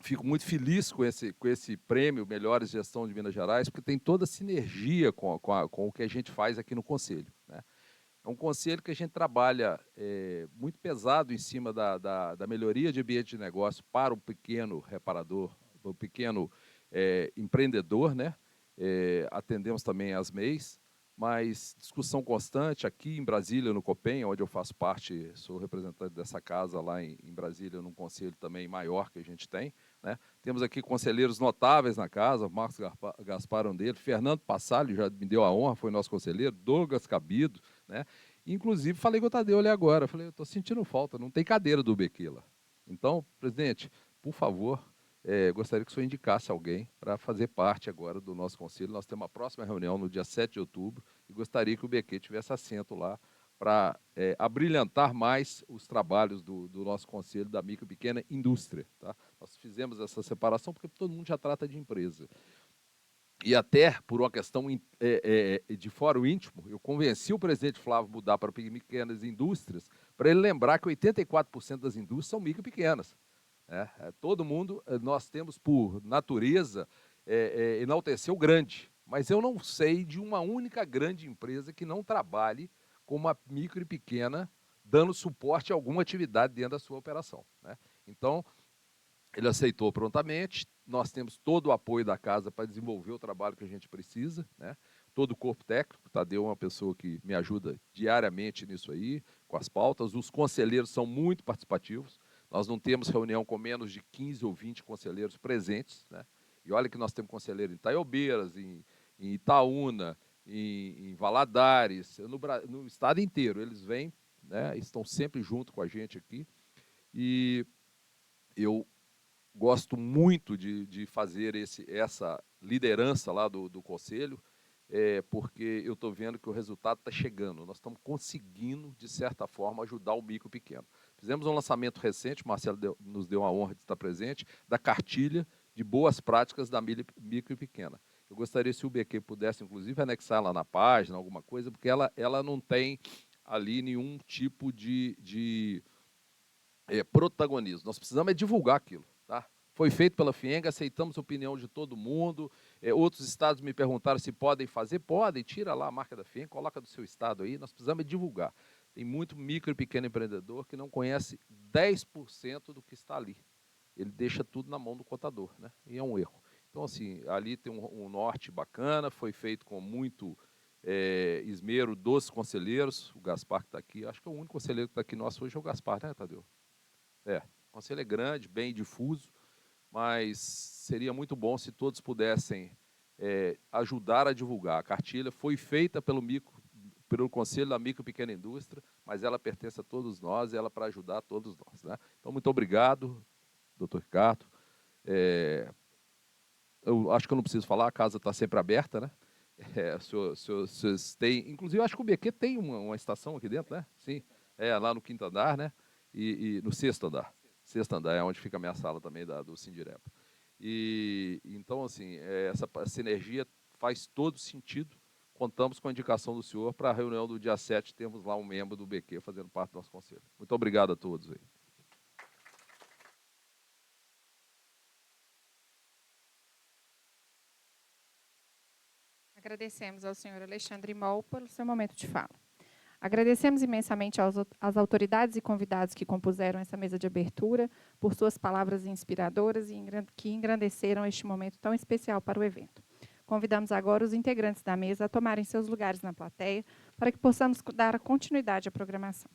Fico muito feliz com esse prêmio Melhores Gestão de Minas Gerais, porque tem toda a sinergia com o que a gente faz aqui no Conselho, né? É um conselho que a gente trabalha muito pesado em cima da melhoria de ambiente de negócio para o pequeno reparador, o pequeno empreendedor, né? Atendemos também as MEIs, mas discussão constante aqui em Brasília, no Copem, onde eu faço parte, sou representante dessa casa lá em Brasília, num conselho também maior que a gente tem, né? Temos aqui conselheiros notáveis na casa, Marcos Gaspar um deles, Fernando Passalho já me deu a honra, foi nosso conselheiro, Douglas Cabido, né? Inclusive, falei com o Tadeu ali agora, falei, eu estou sentindo falta, não tem cadeira do UBQ lá. Então, presidente, por favor, gostaria que o senhor indicasse alguém para fazer parte agora do nosso conselho. Nós temos uma próxima reunião no dia 7 de outubro e gostaria que o UBQ tivesse assento lá para abrilhantar mais os trabalhos do nosso conselho da micro e pequena indústria, tá? Nós fizemos essa separação porque todo mundo já trata de empresa. E até por uma questão de fórum íntimo, eu convenci o presidente Flávio a mudar para pequenas indústrias, para ele lembrar que 84% das indústrias são micro e pequenas. Todo mundo, nós temos por natureza enaltecer o grande, mas eu não sei de uma única grande empresa que não trabalhe com uma micro e pequena dando suporte a alguma atividade dentro da sua operação, né? Então, ele aceitou prontamente, nós temos todo o apoio da casa para desenvolver o trabalho que a gente precisa, né? Todo o corpo técnico, o Tadeu é uma pessoa que me ajuda diariamente nisso aí, com as pautas, os conselheiros são muito participativos, nós não temos reunião com menos de 15 ou 20 conselheiros presentes, né? E olha que nós temos conselheiro em Itaiobeiras, em Itaúna, em Valadares, no estado inteiro, eles vêm, né? Estão sempre junto com a gente aqui, e eu gosto muito de fazer essa liderança lá do Conselho, porque eu estou vendo que o resultado está chegando. Nós estamos conseguindo, de certa forma, ajudar o micro e pequeno. Fizemos um lançamento recente, o Marcelo nos deu a honra de estar presente, da cartilha de boas práticas da micro e pequena. Eu gostaria se o BQ pudesse, inclusive, anexar lá na página, alguma coisa, porque ela não tem ali nenhum tipo de protagonismo. Nós precisamos divulgar aquilo. Tá? Foi feito pela FIENG, aceitamos a opinião de todo mundo. Outros estados me perguntaram se podem fazer. Podem, tira lá a marca da FIENG, coloca do seu estado aí. Nós precisamos divulgar. Tem muito micro e pequeno empreendedor que não conhece 10% do que está ali. Ele deixa tudo na mão do contador, né? E é um erro. Então, assim, ali tem um norte bacana, foi feito com muito esmero dos conselheiros. O Gaspar que está aqui, acho que é o único conselheiro que está aqui nosso hoje é o Gaspar, né, Tadeu? O conselho é grande, bem difuso, mas seria muito bom se todos pudessem ajudar a divulgar. A cartilha foi feita pelo Conselho da Micro e Pequena Indústria, mas ela pertence a todos nós, ela para ajudar todos nós, né? Então, muito obrigado, doutor Ricardo. Eu acho que eu não preciso falar, a casa está sempre aberta, né? Vocês têm, inclusive, eu acho que o BQ tem uma estação aqui dentro, né? Sim, lá no quinto andar, né? E no sexto andar. Sexto andar é onde fica a minha sala também do Sindirepa. Então, assim, essa sinergia faz todo sentido. Contamos com a indicação do senhor para a reunião do dia 7, temos lá um membro do BQ fazendo parte do nosso conselho. Muito obrigado a todos aí. Agradecemos ao senhor Alexandre Mol pelo seu momento de fala. Agradecemos imensamente às autoridades e convidados que compuseram essa mesa de abertura, por suas palavras inspiradoras e que engrandeceram este momento tão especial para o evento. Convidamos agora os integrantes da mesa a tomarem seus lugares na plateia, para que possamos dar continuidade à programação.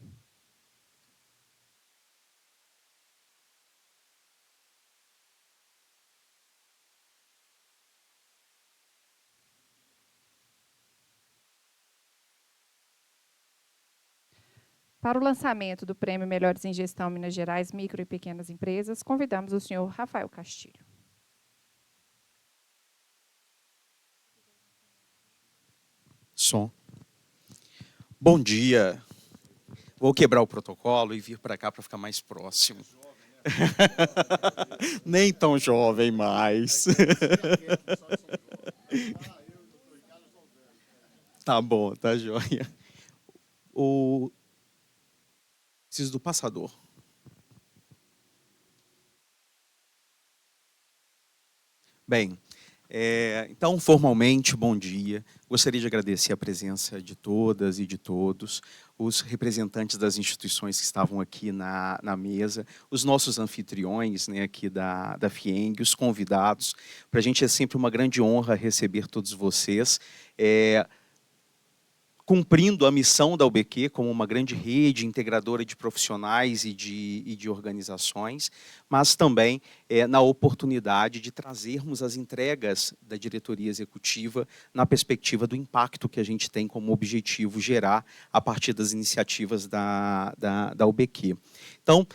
Para o lançamento do Prêmio Melhores em Gestão Minas Gerais Micro e Pequenas Empresas, convidamos o senhor Rafael Castilho. Som. Bom dia. Vou quebrar o protocolo e vir para cá para ficar mais próximo. Nem tão jovem mais. Tá bom, tá joia. Preciso do passador. Bem, então, formalmente, bom dia. Gostaria de agradecer a presença de todas e de todos, os representantes das instituições que estavam aqui na mesa, os nossos anfitriões, né, aqui da FIENG, os convidados. Para a gente é sempre uma grande honra receber todos vocês, cumprindo a missão da UBQ como uma grande rede integradora de profissionais e de organizações, mas também na oportunidade de trazermos as entregas da diretoria executiva na perspectiva do impacto que a gente tem como objetivo gerar a partir das iniciativas da UBQ. Então,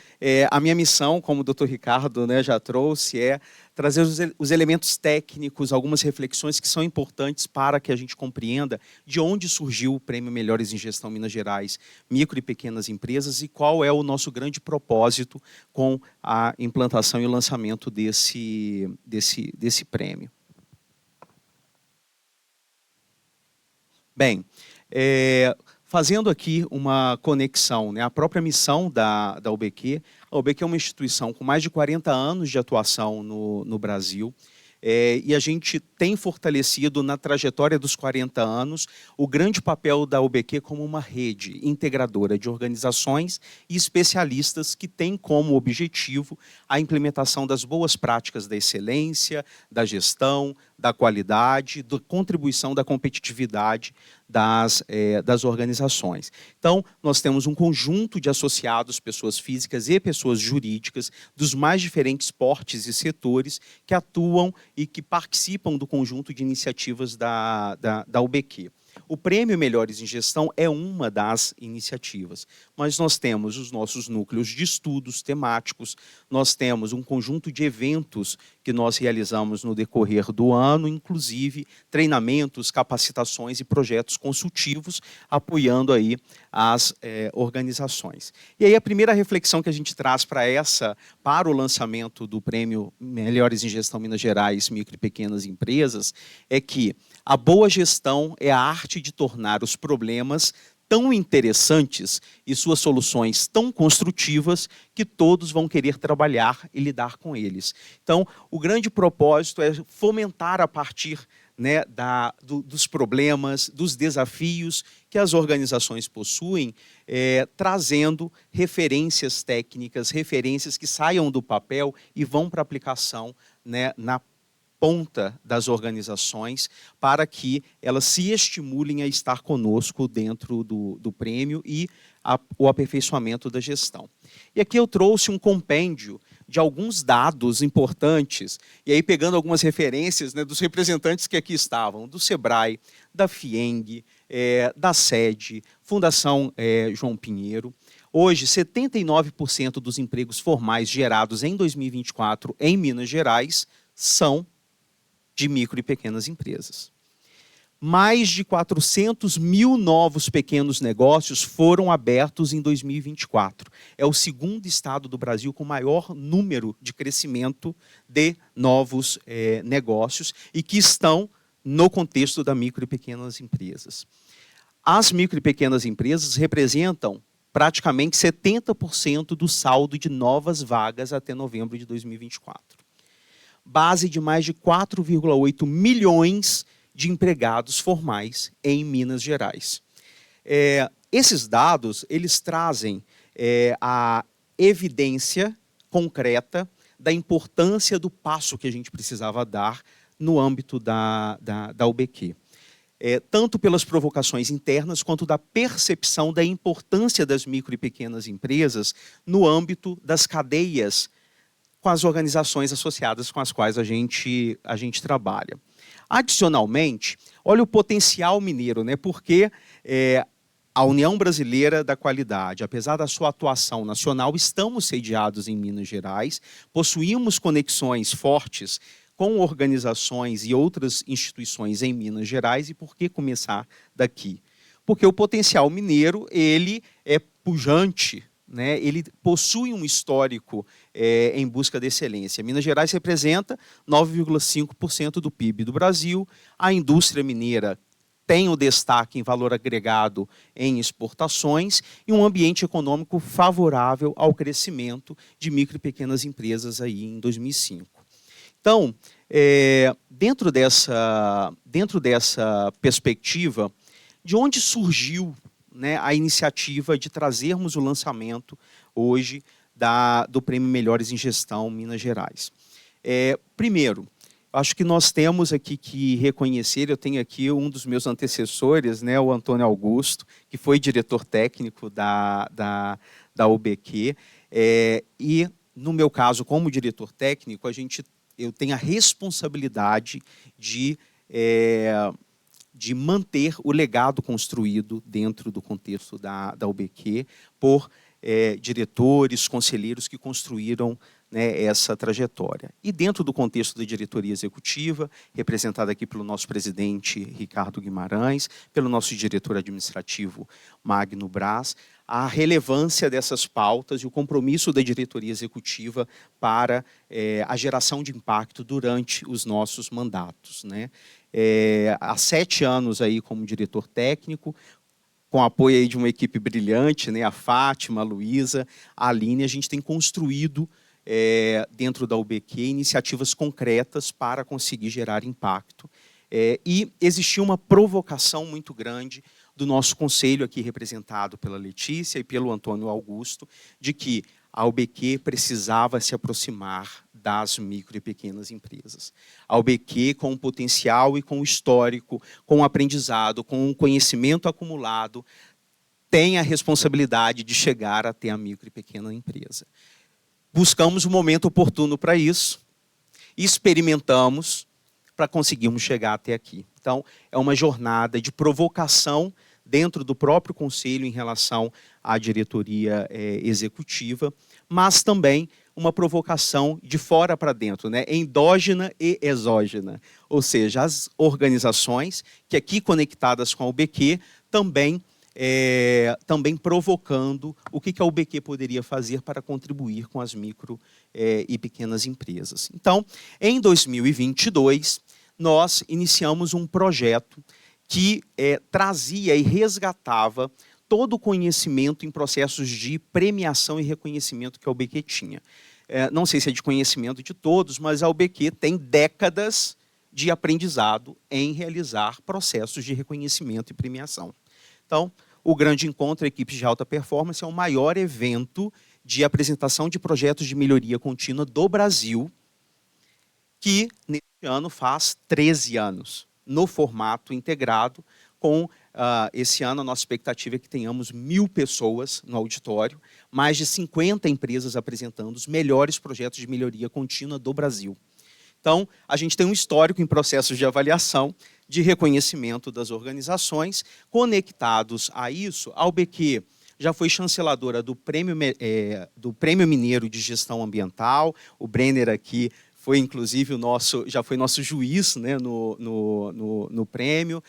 a minha missão, como o Dr. Ricardo, né, já trouxe, é trazer os elementos técnicos, algumas reflexões que são importantes para que a gente compreenda de onde surgiu o Prêmio Melhores em Gestão Minas Gerais, Micro e Pequenas Empresas, e qual é o nosso grande propósito com a implantação e o lançamento desse prêmio. Bem, fazendo aqui uma conexão, né, a própria missão da UBQ, a UBQ é uma instituição com mais de 40 anos de atuação no Brasil, e a gente tem fortalecido na trajetória dos 40 anos o grande papel da UBQ como uma rede integradora de organizações e especialistas que tem como objetivo a implementação das boas práticas da excelência, da gestão, da qualidade, da contribuição da competitividade das organizações. Então, nós temos um conjunto de associados, pessoas físicas e pessoas jurídicas, dos mais diferentes portes e setores que atuam e que participam do conjunto de iniciativas da UBQ. O Prêmio Melhores em Gestão é uma das iniciativas, mas nós temos os nossos núcleos de estudos temáticos, nós temos um conjunto de eventos que nós realizamos no decorrer do ano, inclusive treinamentos, capacitações e projetos consultivos, apoiando aí as organizações. E aí a primeira reflexão que a gente traz para o lançamento do Prêmio Melhores em Gestão Minas Gerais, Micro e Pequenas Empresas, é que a boa gestão é a arte de tornar os problemas tão interessantes e suas soluções tão construtivas que todos vão querer trabalhar e lidar com eles. Então, o grande propósito é fomentar a partir, né, dos problemas, dos desafios que as organizações possuem, trazendo referências técnicas, referências que saiam do papel e vão para a aplicação, né, na ponta das organizações, para que elas se estimulem a estar conosco dentro do prêmio e o aperfeiçoamento da gestão. E aqui eu trouxe um compêndio de alguns dados importantes, e aí pegando algumas referências, né, dos representantes que aqui estavam, do SEBRAE, da FIENG, da SED, Fundação João Pinheiro. Hoje, 79% dos empregos formais gerados em 2024 em Minas Gerais são de micro e pequenas empresas. Mais de 400 mil novos pequenos negócios foram abertos em 2024. É o segundo estado do Brasil com maior número de crescimento de novos negócios e que estão no contexto da micro e pequenas empresas. As micro e pequenas empresas representam praticamente 70% do saldo de novas vagas até novembro de 2024. Base de mais de 4,8 milhões de empregados formais em Minas Gerais. Esses dados, eles trazem a evidência concreta da importância do passo que a gente precisava dar no âmbito da UBQ. Tanto pelas provocações internas, quanto da percepção da importância das micro e pequenas empresas no âmbito das cadeias com as organizações associadas com as quais a gente trabalha. Adicionalmente, olha o potencial mineiro, né? Porque a União Brasileira da Qualidade, apesar da sua atuação nacional, estamos sediados em Minas Gerais, possuímos conexões fortes com organizações e outras instituições em Minas Gerais. E por que começar daqui? Porque o potencial mineiro, ele é pujante, né? Ele possui um histórico em busca de excelência. Minas Gerais representa 9,5% do PIB do Brasil. A indústria mineira tem o destaque em valor agregado em exportações e um ambiente econômico favorável ao crescimento de micro e pequenas empresas aí em 2005. Então, dentro dessa perspectiva, de onde surgiu, né, a iniciativa de trazermos o lançamento hoje do Prêmio Melhores em Gestão Minas Gerais? Primeiro, acho que nós temos aqui que reconhecer, eu tenho aqui um dos meus antecessores, né, o Antônio Augusto, que foi diretor técnico da UBQ, e no meu caso, como diretor técnico, eu tenho a responsabilidade de manter o legado construído dentro do contexto da UBQ por diretores, conselheiros que construíram, né, essa trajetória. E dentro do contexto da diretoria executiva, representada aqui pelo nosso presidente Ricardo Guimarães, pelo nosso diretor administrativo Magno Braz, a relevância dessas pautas e o compromisso da diretoria executiva para a geração de impacto durante os nossos mandatos, né? Há 7 anos aí como diretor técnico, com apoio aí de uma equipe brilhante, né? A Fátima, a Luísa, a Aline, a gente tem construído dentro da UBQ iniciativas concretas para conseguir gerar impacto. E existiu uma provocação muito grande do nosso conselho, aqui representado pela Letícia e pelo Antônio Augusto, de que a UBQ precisava se aproximar das micro e pequenas empresas. A UBQ, com o potencial e com o histórico, com o aprendizado, com o conhecimento acumulado, tem a responsabilidade de chegar até a micro e pequena empresa. Buscamos o momento oportuno para isso, experimentamos para conseguirmos chegar até aqui. Então, é uma jornada de provocação dentro do próprio conselho em relação à diretoria executiva, mas também uma provocação de fora para dentro, né? Endógena e exógena. Ou seja, as organizações que aqui conectadas com a UBQ também provocando o que a UBQ poderia fazer para contribuir com as micro e pequenas empresas. Então, em 2022, nós iniciamos um projeto que trazia e resgatava todo o conhecimento em processos de premiação e reconhecimento que a UBQ tinha. Não sei se é de conhecimento de todos, mas a UBQ tem décadas de aprendizado em realizar processos de reconhecimento e premiação. Então, o Grande Encontro Equipes de Alta Performance é o maior evento de apresentação de projetos de melhoria contínua do Brasil, que neste ano faz 13 anos, no formato integrado, com esse ano a nossa expectativa é que tenhamos 1.000 pessoas no auditório, mais de 50 empresas apresentando os melhores projetos de melhoria contínua do Brasil. Então, a gente tem um histórico em processos de avaliação, de reconhecimento das organizações. Conectados a isso, a UBQ já foi chanceladora do Prêmio Mineiro de Gestão Ambiental. O Brenner aqui foi, inclusive, já foi nosso juiz, né, no prêmio.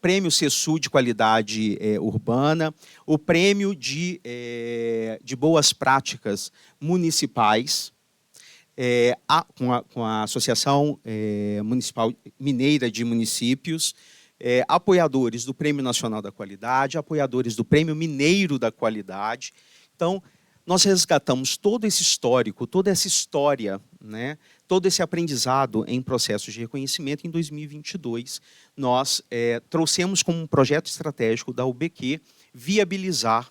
Prêmio CESU de Qualidade Urbana. O Prêmio de Boas Práticas Municipais, com a Associação Municipal Mineira de Municípios, apoiadores do Prêmio Nacional da Qualidade, apoiadores do Prêmio Mineiro da Qualidade. Então, nós resgatamos todo esse histórico, toda essa história, né, todo esse aprendizado em processos de reconhecimento. Em 2022, nós trouxemos como um projeto estratégico da UBQ viabilizar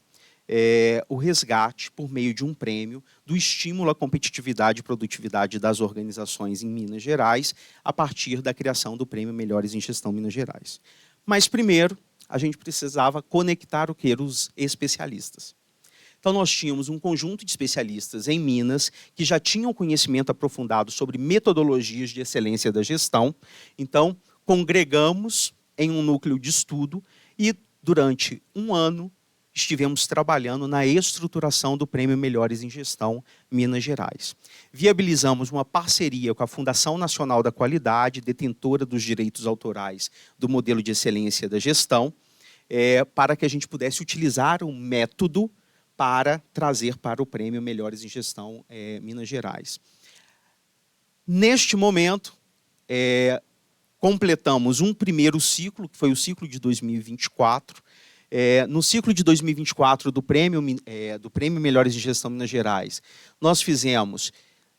o resgate, por meio de um prêmio, do estímulo à competitividade e produtividade das organizações em Minas Gerais, a partir da criação do Prêmio Melhores em Gestão Minas Gerais. Mas, primeiro, a gente precisava conectar os especialistas. Então, nós tínhamos um conjunto de especialistas em Minas que já tinham conhecimento aprofundado sobre metodologias de excelência da gestão. Então, congregamos em um núcleo de estudo e durante um ano, estivemos trabalhando na estruturação do Prêmio Melhores em Gestão Minas Gerais. Viabilizamos uma parceria com a Fundação Nacional da Qualidade, detentora dos direitos autorais do modelo de excelência da gestão, para que a gente pudesse utilizar um método para trazer para o Prêmio Melhores em Gestão Minas Gerais. Neste momento, completamos um primeiro ciclo, que foi o ciclo de 2024. No ciclo de 2024 do Prêmio Melhores em Gestão Minas Gerais, nós fizemos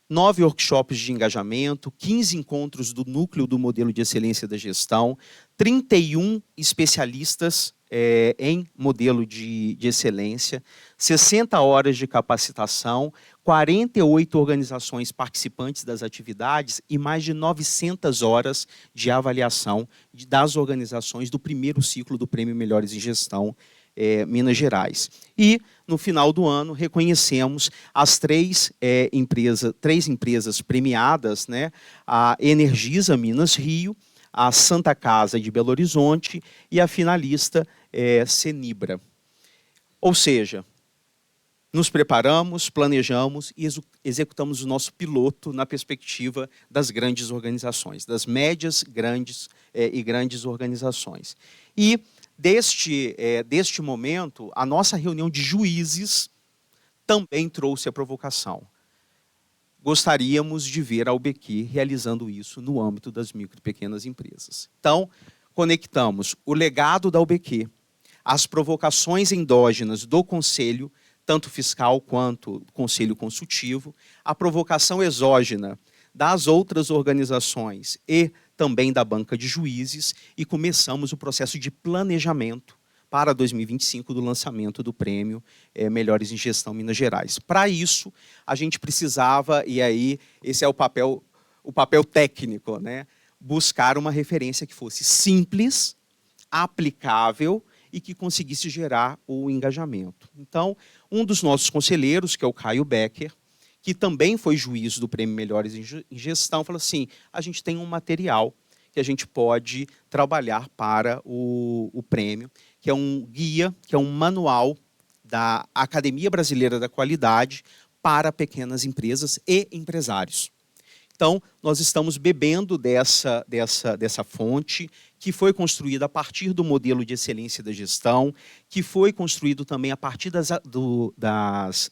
9 workshops de engajamento, 15 encontros do núcleo do modelo de excelência da gestão, 31 especialistas em modelo de excelência, 60 horas de capacitação, 48 organizações participantes das atividades e mais de 900 horas de avaliação das organizações do primeiro ciclo do Prêmio Melhores em Gestão Minas Gerais. E, no final do ano, reconhecemos as três empresas premiadas, né? A Energisa Minas Rio, a Santa Casa de Belo Horizonte e a finalista Cenibra. Ou seja, nos preparamos, planejamos e executamos o nosso piloto na perspectiva das grandes organizações, das médias, grandes e grandes organizações. E deste momento, a nossa reunião de juízes também trouxe a provocação. Gostaríamos de ver a UBQ realizando isso no âmbito das micro e pequenas empresas. Então, conectamos o legado da UBQ, as provocações endógenas do Conselho, tanto fiscal quanto Conselho Consultivo, a provocação exógena das outras organizações e também da banca de juízes, e começamos o processo de planejamento para 2025 do lançamento do Prêmio Melhores em Gestão Minas Gerais. Para isso, a gente precisava, e aí esse é o papel técnico, né? Buscar uma referência que fosse simples, aplicável e que conseguisse gerar o engajamento. Então, um dos nossos conselheiros, que é o Caio Becker, que também foi juiz do Prêmio Melhores em Gestão, falou assim, a gente tem um material que a gente pode trabalhar para o prêmio, que é um guia, que é um manual da Academia Brasileira da Qualidade para pequenas empresas e empresários. Então, nós estamos bebendo dessa fonte, que foi construída a partir do modelo de excelência da gestão, que foi construído também a partir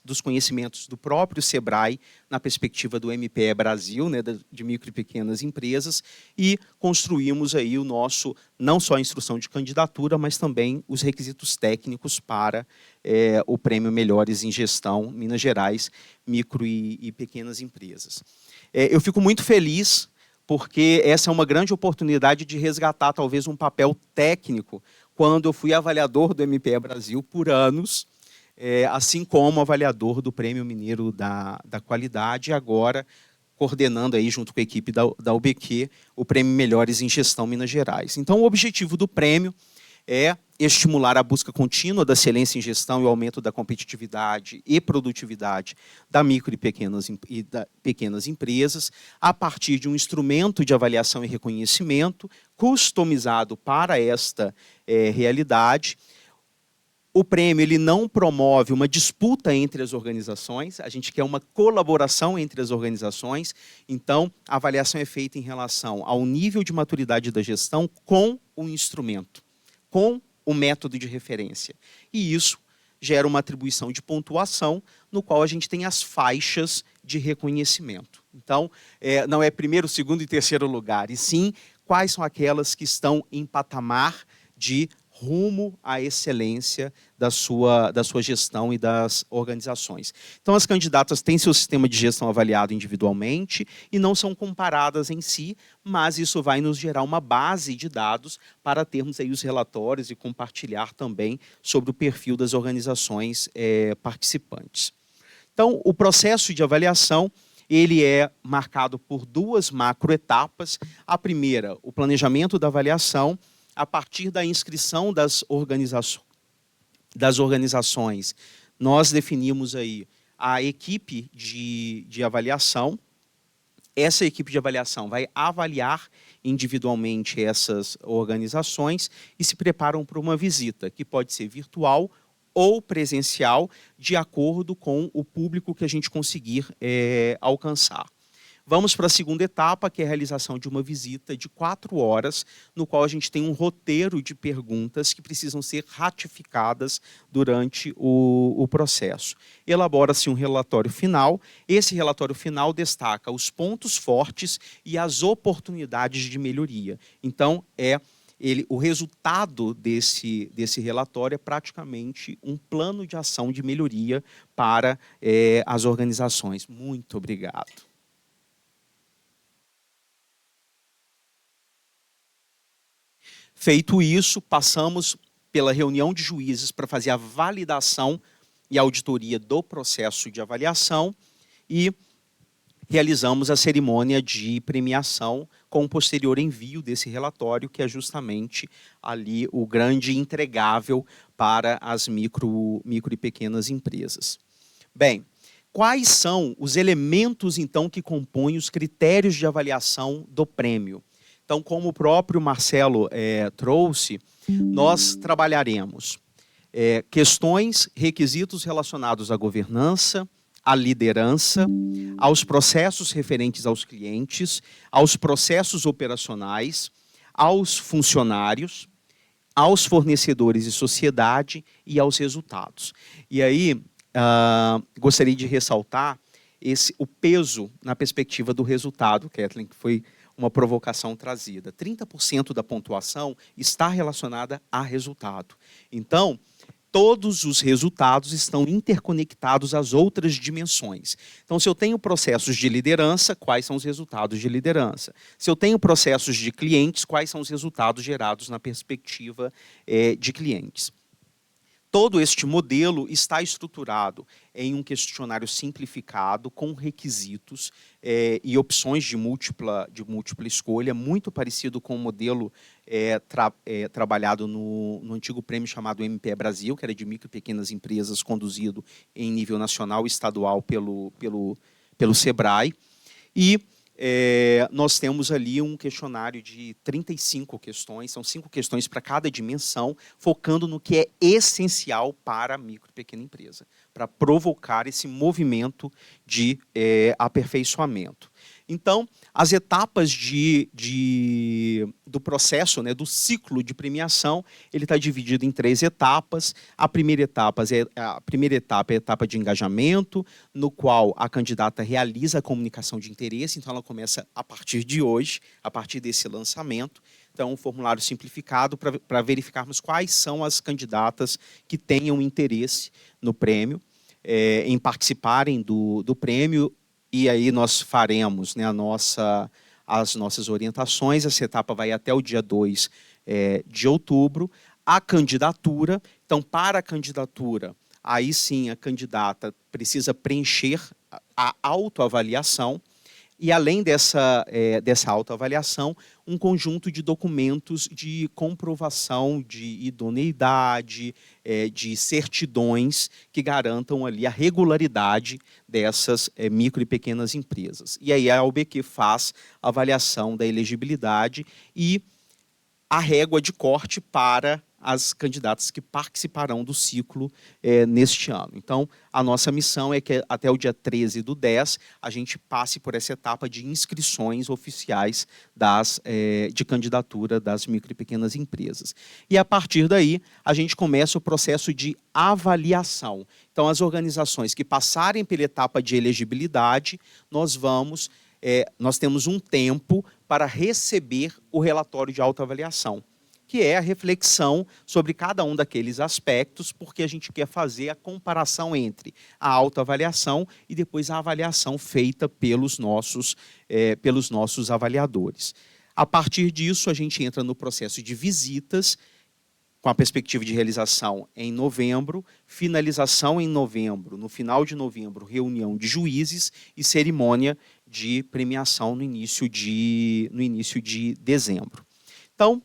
dos conhecimentos do próprio SEBRAE, na perspectiva do MPE Brasil, né, de micro e pequenas empresas, e construímos aí o nosso, não só a instrução de candidatura, mas também os requisitos técnicos para o Prêmio Melhores em Gestão Minas Gerais, micro e pequenas empresas. Eu fico muito feliz, porque essa é uma grande oportunidade de resgatar talvez um papel técnico, quando eu fui avaliador do MPE Brasil por anos, assim como avaliador do Prêmio Mineiro da Qualidade, e agora coordenando aí junto com a equipe da UBQ o Prêmio Melhores em Gestão Minas Gerais. Então, o objetivo do prêmio é estimular a busca contínua da excelência em gestão e o aumento da competitividade e produtividade da micro e pequenas empresas, a partir de um instrumento de avaliação e reconhecimento customizado para esta realidade. O prêmio ele não promove uma disputa entre as organizações, a gente quer uma colaboração entre as organizações, então a avaliação é feita em relação ao nível de maturidade da gestão com o instrumento, com o método de referência. E isso gera uma atribuição de pontuação, no qual a gente tem as faixas de reconhecimento. Então, não é primeiro, segundo e terceiro lugar, e sim quais são aquelas que estão em patamar de rumo à excelência da sua gestão e das organizações. Então, as candidatas têm seu sistema de gestão avaliado individualmente e não são comparadas em si, mas isso vai nos gerar uma base de dados para termos aí os relatórios e compartilhar também sobre o perfil das organizações participantes. Então, o processo de avaliação ele é marcado por duas macroetapas. A primeira, o planejamento da avaliação, a partir da inscrição das organizações, nós definimos aí a equipe de avaliação. Essa equipe de avaliação vai avaliar individualmente essas organizações e se preparam para uma visita, que pode ser virtual ou presencial, de acordo com o público que a gente conseguir alcançar. Vamos para a segunda etapa, que é a realização de uma visita de 4 horas, no qual a gente tem um roteiro de perguntas que precisam ser ratificadas durante o processo. Elabora-se um relatório final. Esse relatório final destaca os pontos fortes e as oportunidades de melhoria. Então, o resultado desse relatório é praticamente um plano de ação de melhoria para as organizações. Muito obrigado. Feito isso, passamos pela reunião de juízes para fazer a validação e auditoria do processo de avaliação e realizamos a cerimônia de premiação com o posterior envio desse relatório, que é justamente ali o grande entregável para as micro e pequenas empresas. Bem, quais são os elementos, então, que compõem os critérios de avaliação do prêmio? Então, como o próprio Marcelo trouxe, nós trabalharemos questões, requisitos relacionados à governança, à liderança, aos processos referentes aos clientes, aos processos operacionais, aos funcionários, aos fornecedores e sociedade e aos resultados. E aí, gostaria de ressaltar o peso na perspectiva do resultado, Kathleen, que foi uma provocação trazida. 30% da pontuação está relacionada a resultado. Então, todos os resultados estão interconectados às outras dimensões. Então, se eu tenho processos de liderança, quais são os resultados de liderança? Se eu tenho processos de clientes, quais são os resultados gerados na perspectiva de clientes? Todo este modelo está estruturado em um questionário simplificado, com requisitos e opções de múltipla escolha, muito parecido com o modelo trabalhado no antigo prêmio chamado MPE Brasil, que era de micro e pequenas empresas, conduzido em nível nacional e estadual pelo SEBRAE. E nós temos ali um questionário de 35 questões, são 5 questões para cada dimensão, focando no que é essencial para a micro e pequena empresa, para provocar esse movimento de aperfeiçoamento. Então, as etapas do processo, né, do ciclo de premiação, ele está dividido em 3 etapas. A primeira etapa é a etapa de engajamento, no qual a candidata realiza a comunicação de interesse, então ela começa a partir de hoje, a partir desse lançamento. Então, um formulário simplificado para verificarmos quais são as candidatas que tenham interesse no prêmio, em participarem do prêmio. E aí nós faremos, né, as nossas orientações. Essa etapa vai até o dia 2 de outubro. A candidatura, então, para a candidatura, aí sim a candidata precisa preencher a autoavaliação. E, além dessa autoavaliação, um conjunto de documentos de comprovação de idoneidade, de certidões que garantam ali a regularidade dessas micro e pequenas empresas. E aí a UBQ faz a avaliação da elegibilidade e a régua de corte para as candidatas que participarão do ciclo neste ano. Então, a nossa missão é que até o dia 13/10 a gente passe por essa etapa de inscrições oficiais de candidatura das micro e pequenas empresas. E, a partir daí, a gente começa o processo de avaliação. Então, as organizações que passarem pela etapa de elegibilidade, nós temos um tempo para receber o relatório de autoavaliação, que é a reflexão sobre cada um daqueles aspectos, porque a gente quer fazer a comparação entre a autoavaliação e depois a avaliação feita pelos nossos avaliadores. A partir disso, a gente entra no processo de visitas, com a perspectiva de realização em novembro, finalização em novembro, no final de novembro, reunião de juízes e cerimônia de premiação no início de dezembro. Então,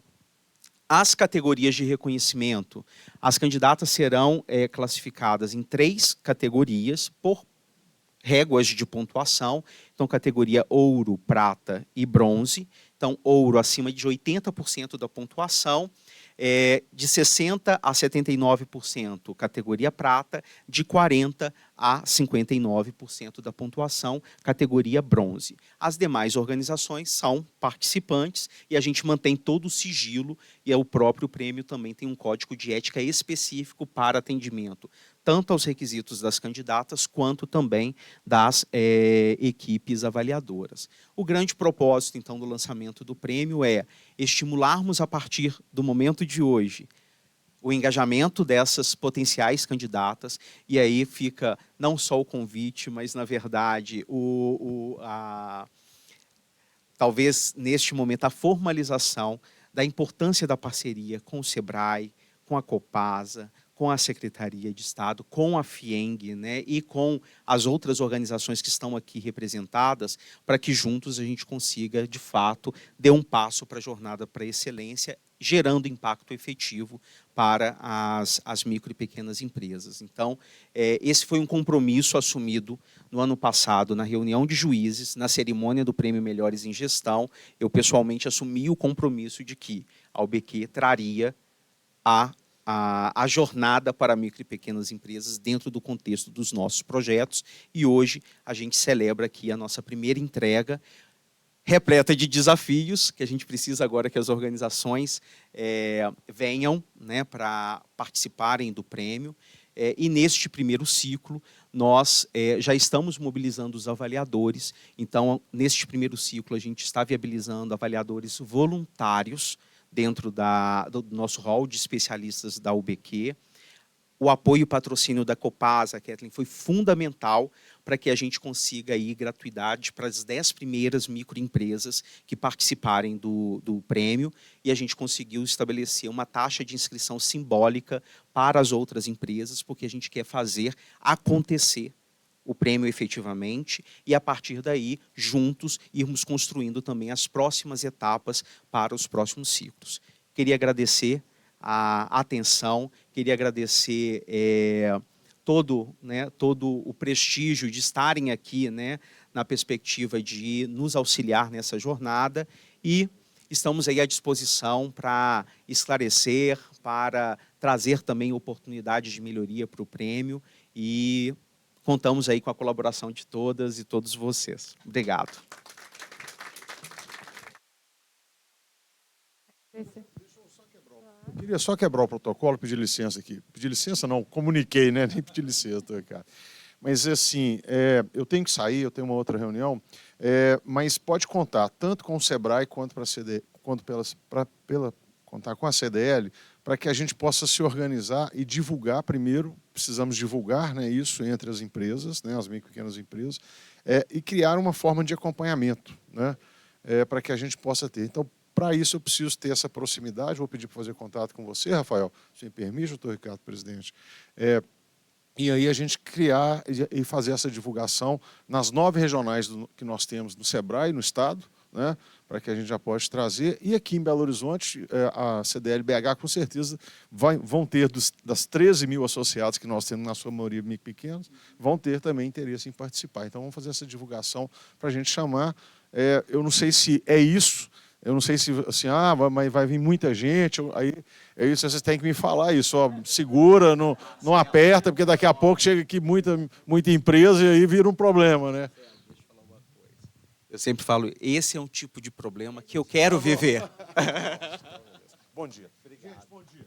as categorias de reconhecimento, as candidatas serão classificadas em 3 categorias por réguas de pontuação. Então, categoria ouro, prata e bronze. Então, ouro acima de 80% da pontuação, de 60% a 79% categoria prata, de 40% a 59% da pontuação categoria bronze. As demais organizações são participantes e a gente mantém todo o sigilo, e o próprio prêmio também tem um código de ética específico para atendimento, tanto aos requisitos das candidatas, quanto também das equipes avaliadoras. O grande propósito, então, do lançamento do prêmio é estimularmos, a partir do momento de hoje, o engajamento dessas potenciais candidatas, e aí fica não só o convite, mas, na verdade, talvez, neste momento, a formalização da importância da parceria com o SEBRAE, com a Copasa, com a Secretaria de Estado, com a FIENG, né, e com as outras organizações que estão aqui representadas, para que juntos a gente consiga, de fato, dar um passo para a jornada para a excelência, gerando impacto efetivo para as micro e pequenas empresas. Então, esse foi um compromisso assumido no ano passado, na reunião de juízes, na cerimônia do Prêmio Melhores em Gestão. Eu, pessoalmente, assumi o compromisso de que a UBQ traria a jornada para micro e pequenas empresas dentro do contexto dos nossos projetos, e hoje a gente celebra aqui a nossa primeira entrega, repleta de desafios, que a gente precisa agora que as organizações venham, né, para participarem do prêmio, e neste primeiro ciclo nós já estamos mobilizando os avaliadores. Então, neste primeiro ciclo, a gente está viabilizando avaliadores voluntários dentro do nosso hall de especialistas da UBQ. O apoio e patrocínio da Copasa, Kathleen, foi fundamental para que a gente consiga aí gratuidade para as 10 primeiras microempresas que participarem do prêmio, e a gente conseguiu estabelecer uma taxa de inscrição simbólica para as outras empresas, porque a gente quer fazer acontecer o prêmio efetivamente, e a partir daí, juntos, irmos construindo também as próximas etapas para os próximos ciclos. Queria agradecer a atenção, queria agradecer todo o prestígio de estarem aqui, né, na perspectiva de nos auxiliar nessa jornada, e estamos aí à disposição para esclarecer, para trazer também oportunidades de melhoria para o prêmio, e contamos aí com a colaboração de todas e todos vocês. Obrigado. Eu queria só quebrar o protocolo, pedir licença aqui. Pedir licença não, comuniquei, né? Nem pedir licença, cara. Mas, assim, eu tenho que sair, eu tenho uma outra reunião, mas pode contar tanto com o SEBRAE quanto contar com a CDL, para que a gente possa se organizar e divulgar. Primeiro, precisamos divulgar, né, isso entre as empresas, né, as micro e pequenas empresas, e criar uma forma de acompanhamento, né, para que a gente possa ter. Então, para isso, eu preciso ter essa proximidade. Vou pedir para fazer contato com você, Rafael, se me permite, doutor Ricardo, presidente. E aí a gente criar e fazer essa divulgação nas 9 regionais que nós temos no SEBRAE, no Estado, né, para que a gente já pode trazer. E aqui em Belo Horizonte, a CDL BH, com certeza, vão ter, das 13 mil associados que nós temos, na sua maioria micro e pequenos, vão ter também interesse em participar. Então, vamos fazer essa divulgação para a gente chamar. Eu não sei se é isso, eu não sei se assim, mas vai vir muita gente, aí é isso, vocês têm que me falar isso, ó, segura, não aperta, porque daqui a pouco chega aqui muita empresa e aí vira um problema, né? Eu sempre falo, esse é um tipo de problema que eu quero viver. Bom dia. Obrigado. Bom dia.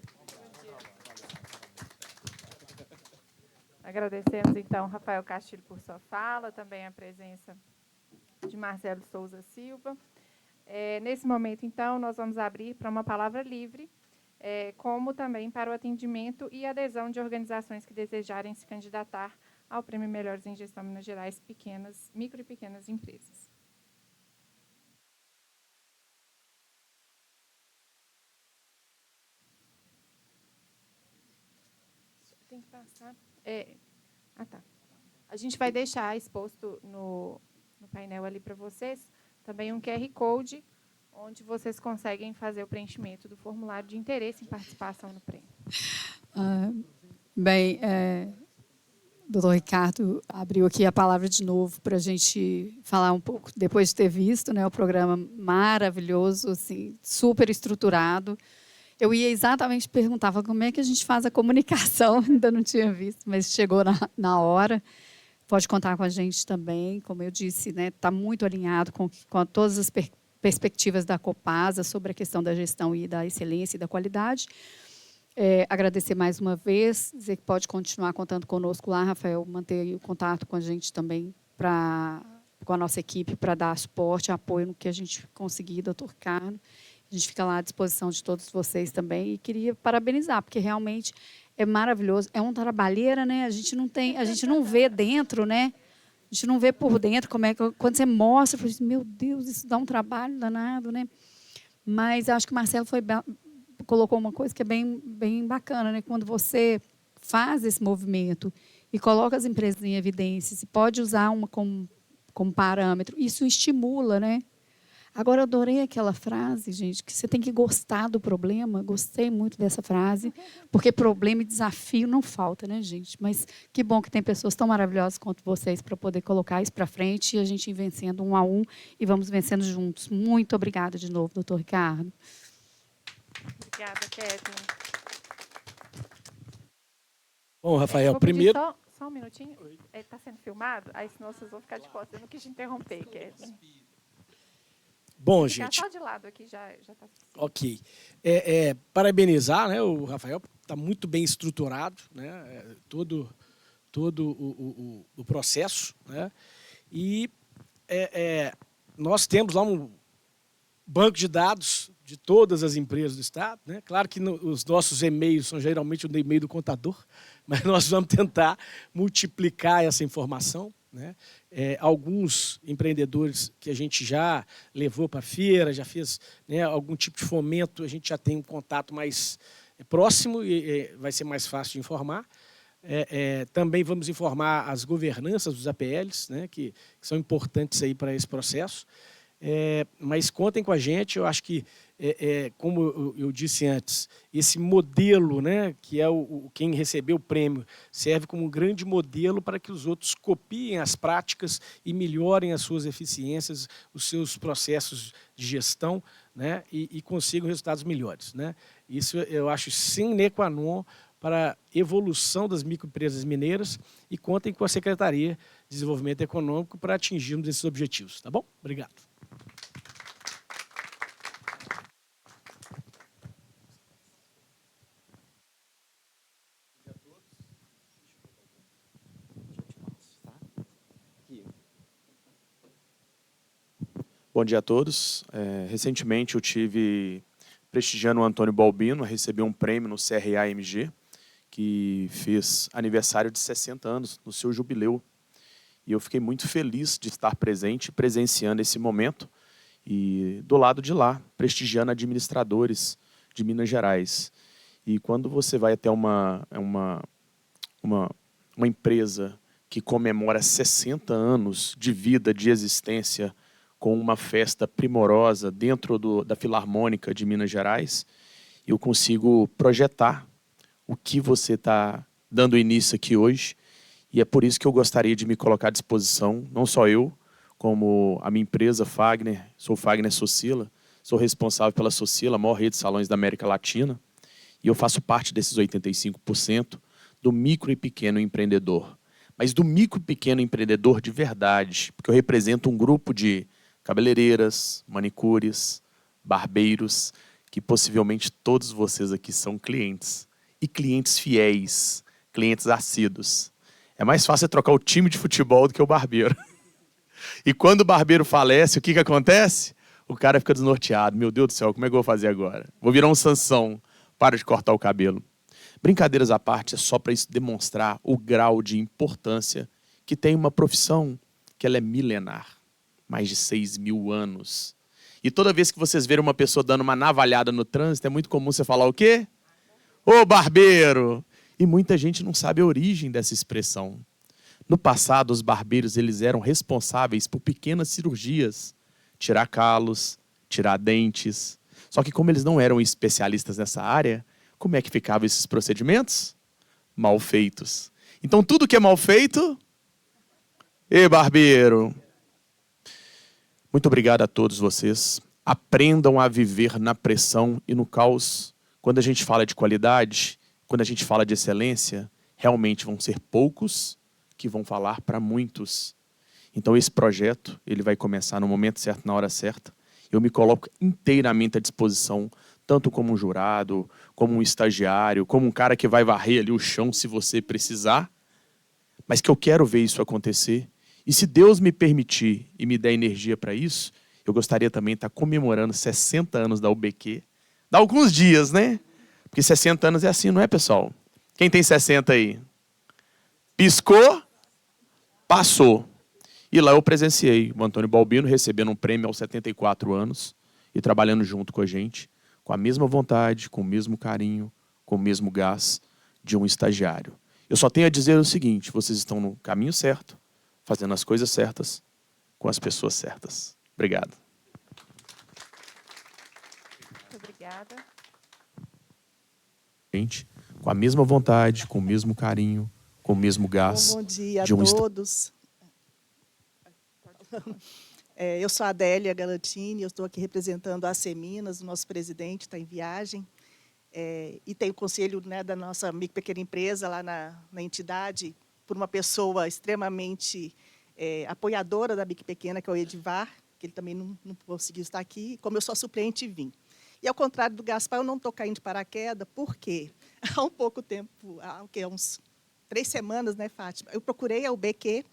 Agradecemos, então, Rafael Castilho por sua fala, também a presença de Marcelo Souza Silva. Nesse momento, então, nós vamos abrir para uma palavra livre, como também para o atendimento e adesão de organizações que desejarem se candidatar ao Prêmio Melhores em Gestão Minas Gerais, micro e pequenas empresas. Tem que passar. Tá. A gente vai deixar exposto no painel ali para vocês também um QR Code, onde vocês conseguem fazer o preenchimento do formulário de interesse em participação no prêmio. doutor Ricardo abriu aqui a palavra de novo para a gente falar um pouco, depois de ter visto, né, o programa maravilhoso, assim, super estruturado. Eu ia exatamente perguntar como é que a gente faz a comunicação, ainda não tinha visto, mas chegou na hora. Pode contar com a gente também, como eu disse, né, está muito alinhado com todas as perspectivas da Copasa sobre a questão da gestão e da excelência e da qualidade. Agradecer mais uma vez, dizer que pode continuar contando conosco lá, Rafael, manter o contato com a gente também, com a nossa equipe, para dar suporte, apoio no que a gente conseguir, doutor Ricardo. A gente fica lá à disposição de todos vocês também e queria parabenizar, porque realmente é maravilhoso, é uma trabalheira, né? A gente não vê dentro, né? A gente não vê por dentro como é que quando você mostra, eu falo, meu Deus, isso dá um trabalho danado, né? Mas acho que o Marcelo colocou uma coisa que é bem bacana, né? Quando você faz esse movimento e coloca as empresas em evidência, se pode usar uma como parâmetro, isso estimula, né? Agora, eu adorei aquela frase, gente, que você tem que gostar do problema. Gostei muito dessa frase, porque problema e desafio não falta, né, gente? Mas que bom que tem pessoas tão maravilhosas quanto vocês para poder colocar isso para frente e a gente ir vencendo 1 a 1 e vamos vencendo juntos. Muito obrigada de novo, doutor Ricardo. Obrigada, Kathleen. Bom, Rafael, Vou pedir primeiro... Só um minutinho. Está sendo filmado? Aí, senão vocês vão ficar de costas. Eu não quis te interromper, Kathleen. Bom, Ficar gente... só de lado aqui já está suficiente. Ok. Parabenizar, né? O Rafael está muito bem estruturado, né? Todo o processo, né? E nós temos lá um banco de dados de todas as empresas do Estado, né? Claro que os nossos e-mails são geralmente o e-mail do contador, mas nós vamos tentar multiplicar essa informação, né? Alguns empreendedores que a gente já levou para a feira, já fez, né, algum tipo de fomento, a gente já tem um contato mais próximo e vai ser mais fácil de informar. Também vamos informar as governanças dos APLs, né, que são importantes aí para esse processo. Mas contem com a gente, eu acho que, como eu disse antes, esse modelo, né, que é quem recebeu o prêmio, serve como um grande modelo para que os outros copiem as práticas e melhorem as suas eficiências, os seus processos de gestão, né, e consigam resultados melhores, né. Isso eu acho sine qua non para a evolução das microempresas mineiras e contem com a Secretaria de Desenvolvimento Econômico para atingirmos esses objetivos. Tá bom? Obrigado. Bom dia a todos. Recentemente eu tive prestigiando o Antônio Balbino, recebi um prêmio no CRA-MG, que fez aniversário de 60 anos, no seu jubileu. E eu fiquei muito feliz de estar presente, presenciando esse momento, e do lado de lá, prestigiando administradores de Minas Gerais. E quando você vai até uma empresa que comemora 60 anos de vida, de existência, com uma festa primorosa dentro da Filarmônica de Minas Gerais, eu consigo projetar o que você está dando início aqui hoje, e é por isso que eu gostaria de me colocar à disposição, não só eu, como a minha empresa Fagner, sou Fagner Socila, sou responsável pela Socila, a maior rede de salões da América Latina, e eu faço parte desses 85% do micro e pequeno empreendedor. Mas do micro e pequeno empreendedor de verdade, porque eu represento um grupo de cabeleireiras, manicures, barbeiros, que possivelmente todos vocês aqui são clientes. E clientes fiéis, clientes assíduos. É mais fácil trocar o time de futebol do que o barbeiro. E quando o barbeiro falece, o que acontece? O cara fica desnorteado. Meu Deus do céu, como é que eu vou fazer agora? Vou virar um Sansão, para de cortar o cabelo. Brincadeiras à parte, é só para isso demonstrar o grau de importância que tem uma profissão que ela é milenar. Mais de 6.000 anos. E toda vez que vocês verem uma pessoa dando uma navalhada no trânsito, é muito comum você falar o quê? Ô barbeiro! E muita gente não sabe a origem dessa expressão. No passado, os barbeiros eles eram responsáveis por pequenas cirurgias. Tirar calos, tirar dentes. Só que como eles não eram especialistas nessa área, como é que ficavam esses procedimentos? Mal feitos. Então, tudo que é mal feito... Ê, barbeiro! Muito obrigado a todos vocês. Aprendam a viver na pressão e no caos. Quando a gente fala de qualidade, quando a gente fala de excelência, realmente vão ser poucos que vão falar para muitos. Então, esse projeto ele vai começar no momento certo, na hora certa. Eu me coloco inteiramente à disposição, tanto como um jurado, como um estagiário, como um cara que vai varrer ali o chão se você precisar, mas que eu quero ver isso acontecer. E se Deus me permitir e me der energia para isso, eu gostaria também de estar comemorando 60 anos da UBQ. Dá alguns dias, né? Porque 60 anos é assim, não é, pessoal? Quem tem 60 aí? Piscou, passou. E lá eu presenciei o Antônio Balbino recebendo um prêmio aos 74 anos e trabalhando junto com a gente, com a mesma vontade, com o mesmo carinho, com o mesmo gás de um estagiário. Eu só tenho a dizer o seguinte, vocês estão no caminho certo, fazendo as coisas certas, com as pessoas certas. Obrigado. Muito obrigada. Gente, com a mesma vontade, com o mesmo carinho, com o mesmo gás. Bom dia a de um todos. Eu sou a Adélia Galantini, eu estou aqui representando a Aceminas, o nosso presidente está em viagem. E tem o conselho, né, da nossa micro pequena empresa lá na entidade, por uma pessoa extremamente apoiadora da micro pequena, que é o Edivar, que ele também não conseguiu estar aqui. Como eu sou suplente, vim. E ao contrário do Gaspar, eu não estou caindo de paraquedas, porque há um pouco tempo, há uns 3 semanas, né, Fátima, eu procurei a UBQ,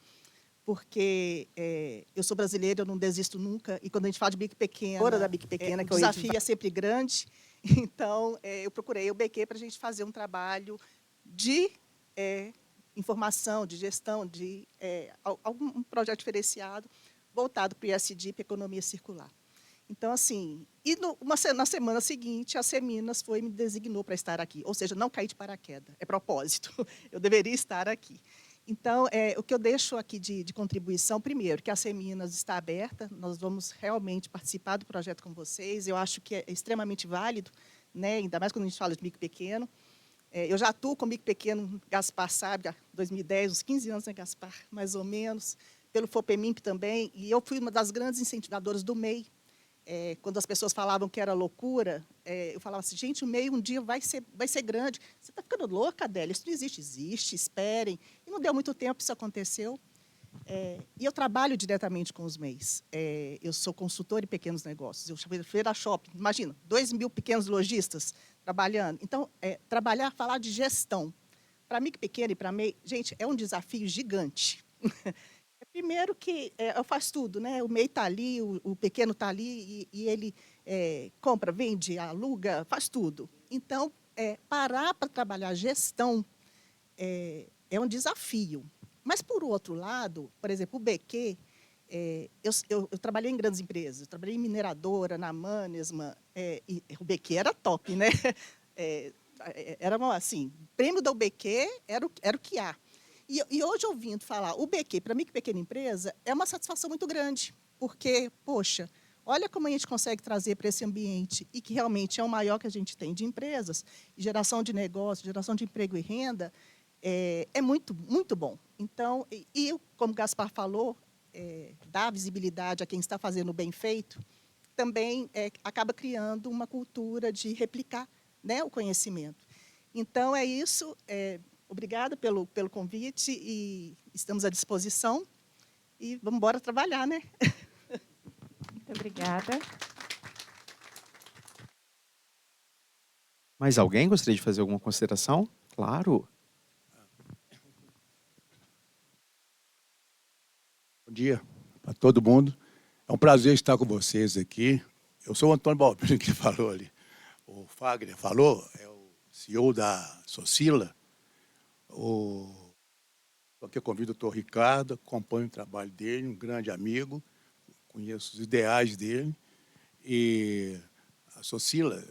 porque eu sou brasileira, eu não desisto nunca, e quando a gente fala de micro pequena, da micro pequena, que o desafio é sempre grande, então eu procurei a UBQ para a gente fazer um trabalho de informação, de gestão, de algum projeto diferenciado voltado para o ISD, para a economia circular. Então, assim, e na semana seguinte, a Aceminas me designou para estar aqui, ou seja, não caí de paraquedas, é propósito, eu deveria estar aqui. Então, o que eu deixo aqui de contribuição, primeiro, que a Aceminas está aberta, nós vamos realmente participar do projeto com vocês, eu acho que é extremamente válido, né, ainda mais quando a gente fala de micro pequeno. Eu já atuo com micro pequeno, Gaspar sabe, há 2010, uns 15 anos, né, Gaspar, mais ou menos, pelo FOPEMIMP também, e eu fui uma das grandes incentivadoras do MEI. Quando as pessoas falavam que era loucura, eu falava assim, gente, o MEI um dia vai ser grande. Você está ficando louca, Adélia? Isso não existe. Existe, esperem. E não deu muito tempo, isso aconteceu. E eu trabalho diretamente com os MEIs. Eu sou consultora em pequenos negócios. Eu fui Feira Shopping, imagina, 2.000 pequenos lojistas trabalhando. Então, falar de gestão, para micro pequeno e para MEI, gente, é um desafio gigante. Primeiro que eu faço tudo, né? O MEI está ali, o pequeno está ali, e ele compra, vende, aluga, faz tudo. Então, parar para trabalhar gestão é um desafio. Mas, por outro lado, por exemplo, o BQ, eu trabalhei em grandes empresas, eu trabalhei em mineradora, na Mannesmann, e o BQ era top, né? Era assim, prêmio da UBQ era o que há. E hoje, ouvindo falar, o BQ, para mim, que pequena empresa, é uma satisfação muito grande, porque, poxa, olha como a gente consegue trazer para esse ambiente, e que realmente é o maior que a gente tem de empresas, geração de negócio, geração de emprego e renda, é muito, muito bom. Então, como o Gaspar falou, dar visibilidade a quem está fazendo o bem feito, também acaba criando uma cultura de replicar, né, o conhecimento. Então, é isso. Obrigada pelo convite e estamos à disposição. E vamos embora trabalhar, né? Muito obrigada. Mais alguém gostaria de fazer alguma consideração? Claro. Bom dia a todo mundo. É um prazer estar com vocês aqui. Eu sou o Antônio Balbino, que falou ali. O Fagner falou, é o CEO da Socila. Aqui eu convido o doutor Ricardo, acompanho o trabalho dele, um grande amigo, conheço os ideais dele. E a Socila,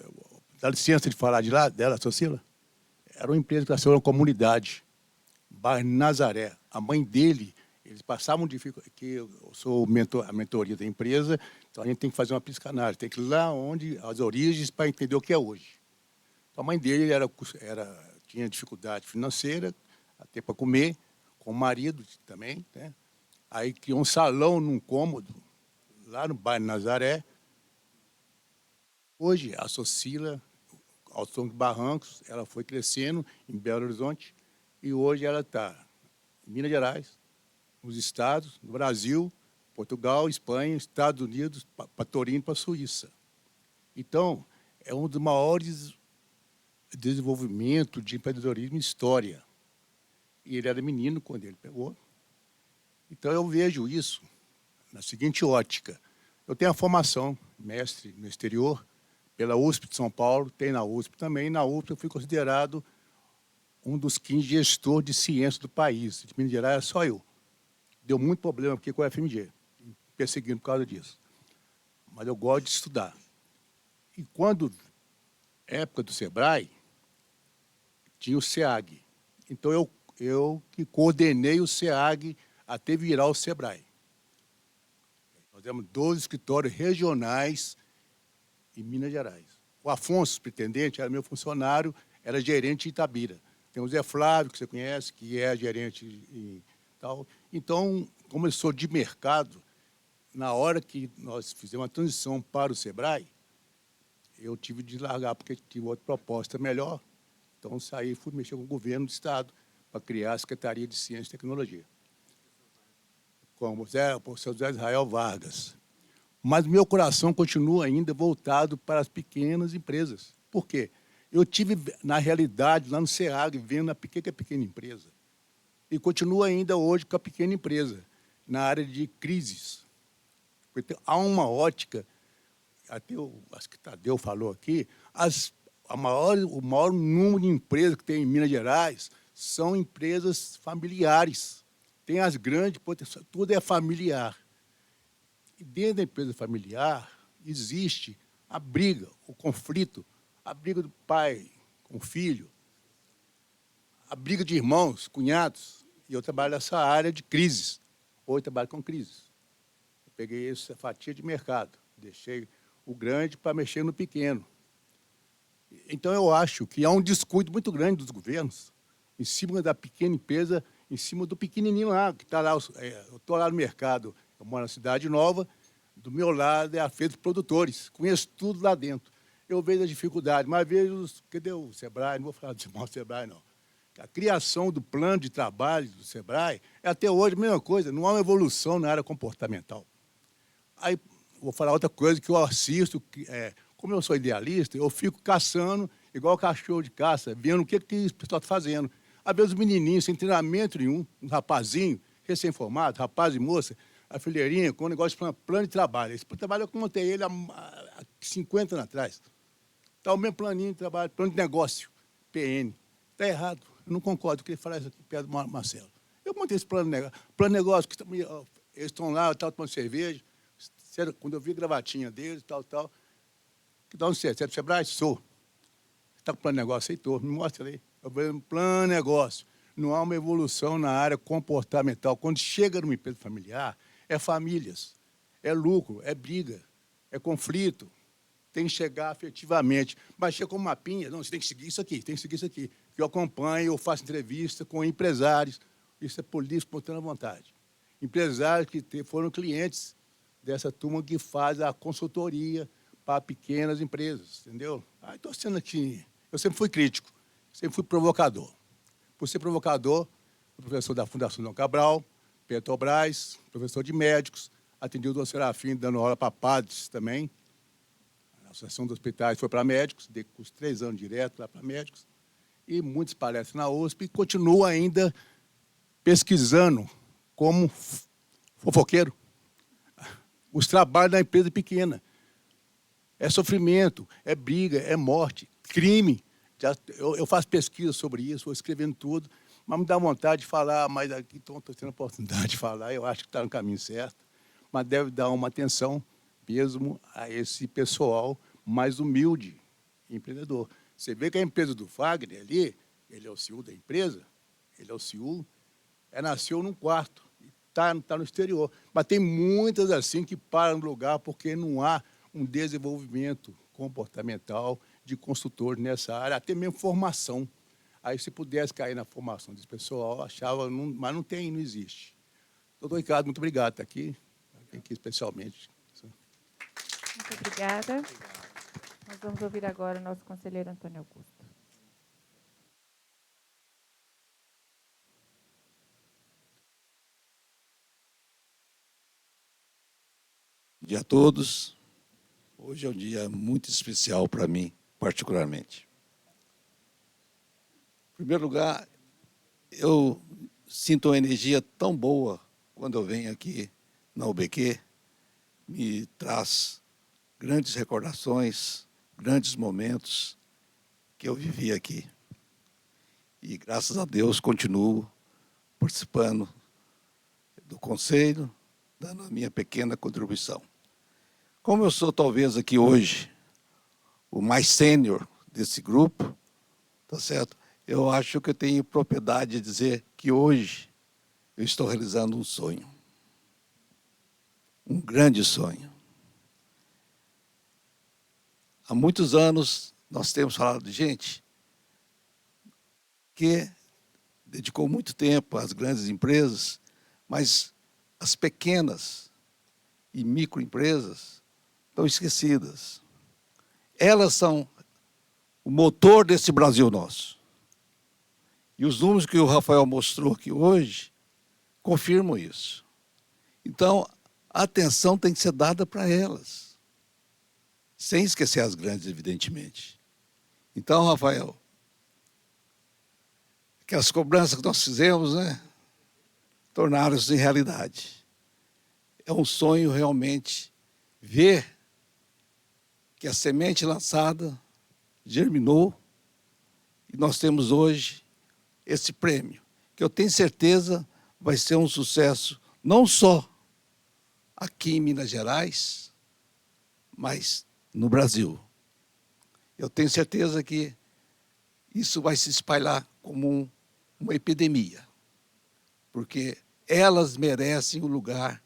dá licença de falar dela, a Socila? Era uma empresa que nasceu na comunidade, bairro Nazaré. A mãe dele, eles passavam dificuldade, que eu sou a mentoria da empresa, então a gente tem que fazer uma psicanálise, tem que ir lá onde as origens para entender o que é hoje. Então, a mãe dele tinha dificuldade financeira, até para comer, com o marido também, né? Aí criou um salão num cômodo, lá no bairro Nazaré. Hoje, a Socila, ao som de Barrancos, ela foi crescendo em Belo Horizonte e hoje ela está em Minas Gerais, nos estados, no Brasil, Portugal, Espanha, Estados Unidos, para Torino, para a Suíça. Então, é um dos maiores desenvolvimentos de empreendedorismo em história. E ele era menino quando ele pegou. Então, eu vejo isso na seguinte ótica. Eu tenho a formação, mestre no exterior, pela USP de São Paulo, tem na USP também. Na USP eu fui considerado um dos 15 gestores de ciência do país. De Minas Gerais era só eu. Deu muito problema aqui com a FMG, perseguindo por causa disso. Mas eu gosto de estudar. E quando, época do SEBRAE, tinha o SEAG. Então, eu que coordenei o SEAG até virar o SEBRAE. Nós temos 12 escritórios regionais em Minas Gerais. O Afonso, pretendente, era meu funcionário, era gerente em Itabira. Tem o Zé Flávio, que você conhece, que é gerente e tal. Então, como eu sou de mercado, na hora que nós fizemos a transição para o SEBRAE, eu tive de largar, porque tive outra proposta melhor. Então, saí e fui mexer com o governo do Estado para criar a Secretaria de Ciência e Tecnologia, com o professor José Israel Vargas. Mas meu coração continua ainda voltado para as pequenas empresas. Por quê? Eu tive, na realidade, lá no SEAG, vendo a pequena empresa. E continuo ainda hoje com a pequena empresa, na área de crises. Porque há uma ótica, até acho que Tadeu falou aqui, o maior número de empresas que tem em Minas Gerais são empresas familiares. Tem as grandes, tudo é familiar. E dentro da empresa familiar existe a briga, o conflito, a briga do pai com o filho, a briga de irmãos, cunhados. E eu trabalho nessa área de crises. Hoje eu trabalho com crises. Eu peguei essa fatia de mercado, deixei o grande para mexer no pequeno. Então, eu acho que há um descuido muito grande dos governos em cima da pequena empresa, em cima do pequenininho lá, que está lá. Eu estou lá no mercado, eu moro na Cidade Nova, do meu lado é a feira dos produtores, conheço tudo lá dentro. Eu vejo a dificuldade, mas vejo, cadê o SEBRAE? Não vou falar de mal do SEBRAE, não. A criação do plano de trabalho do SEBRAE é até hoje a mesma coisa, não há uma evolução na área comportamental. Aí, vou falar outra coisa que eu assisto, como eu sou idealista, eu fico caçando, igual cachorro de caça, vendo o que o pessoal está fazendo. Às vezes os menininhos, sem treinamento nenhum, um rapazinho, recém-formado, rapaz e moça, a fileirinha, com um negócio de plano de trabalho. Esse plano de trabalho eu montei ele há 50 anos atrás. Está o mesmo planinho de trabalho, plano de negócio, PN. Está errado, eu não concordo, eu queria falar isso aqui perto do Marcelo. Eu montei esse plano de negócio, que eles estão lá, tomando cerveja, quando eu vi a gravatinha deles, tal. Que dá um certo, você é do SEBRAE? Sou. Está com plano de negócio? Aceitou, me mostra aí. Eu vejo um plano de negócio. Não há uma evolução na área comportamental. Quando chega numa empresa familiar, é famílias, é lucro, é briga, é conflito. Tem que chegar afetivamente. Mas chega com um mapinha, não, você tem que seguir isso aqui, tem que seguir isso aqui. Que eu acompanho, eu faço entrevista com empresários. Isso é por livre, espontânea vontade. Empresários que foram clientes dessa turma que faz a consultoria para pequenas empresas, entendeu? Aí estou sendo aqui, eu sempre fui crítico, sempre fui provocador. Por ser provocador, fui professor da Fundação Dom Cabral, Petrobras, professor de médicos, atendi o Dr. Serafim dando aula para padres também. A Associação dos Hospitais foi para médicos, dei curso 3 anos direto lá para médicos, e muitas palestras na USP, e continuo ainda pesquisando como fofoqueiro os trabalhos da empresa pequena. É sofrimento, é briga, é morte, crime. Eu faço pesquisa sobre isso, vou escrevendo tudo, mas me dá vontade de falar, mas aqui estou tendo a oportunidade de falar, eu acho que está no caminho certo, mas deve dar uma atenção mesmo a esse pessoal mais humilde, empreendedor. Você vê que a empresa do Fagner ali, ele é o CEO da empresa, ele é o CEO, nasceu num quarto, está no exterior. Mas tem muitas assim que param no lugar porque não há um desenvolvimento comportamental de consultor nessa área, até mesmo formação. Aí, se pudesse cair na formação desse pessoal, eu achava, mas não tem, não existe. Doutor Ricardo, muito obrigado por estar aqui especialmente. Muito obrigada. Nós vamos ouvir agora o nosso conselheiro Antônio Augusto. Bom dia a todos. Hoje é um dia muito especial para mim, particularmente. Em primeiro lugar, eu sinto uma energia tão boa quando eu venho aqui na UBQ, me traz grandes recordações, grandes momentos que eu vivi aqui. E, graças a Deus, continuo participando do conselho, dando a minha pequena contribuição. Como eu sou, talvez, aqui hoje, o mais sênior desse grupo, tá certo? Eu acho que eu tenho propriedade de dizer que hoje eu estou realizando um sonho. Um grande sonho. Há muitos anos nós temos falado de gente que dedicou muito tempo às grandes empresas, mas as pequenas e microempresas estão esquecidas. Elas são o motor desse Brasil nosso. E os números que o Rafael mostrou aqui hoje confirmam isso. Então, a atenção tem que ser dada para elas, sem esquecer as grandes, evidentemente. Então, Rafael, que as cobranças que nós fizemos, né, tornaram-se realidade. É um sonho realmente ver que a semente lançada germinou e nós temos hoje esse prêmio, que eu tenho certeza vai ser um sucesso, não só aqui em Minas Gerais, mas no Brasil. Eu tenho certeza que isso vai se espalhar como uma epidemia, porque elas merecem um lugar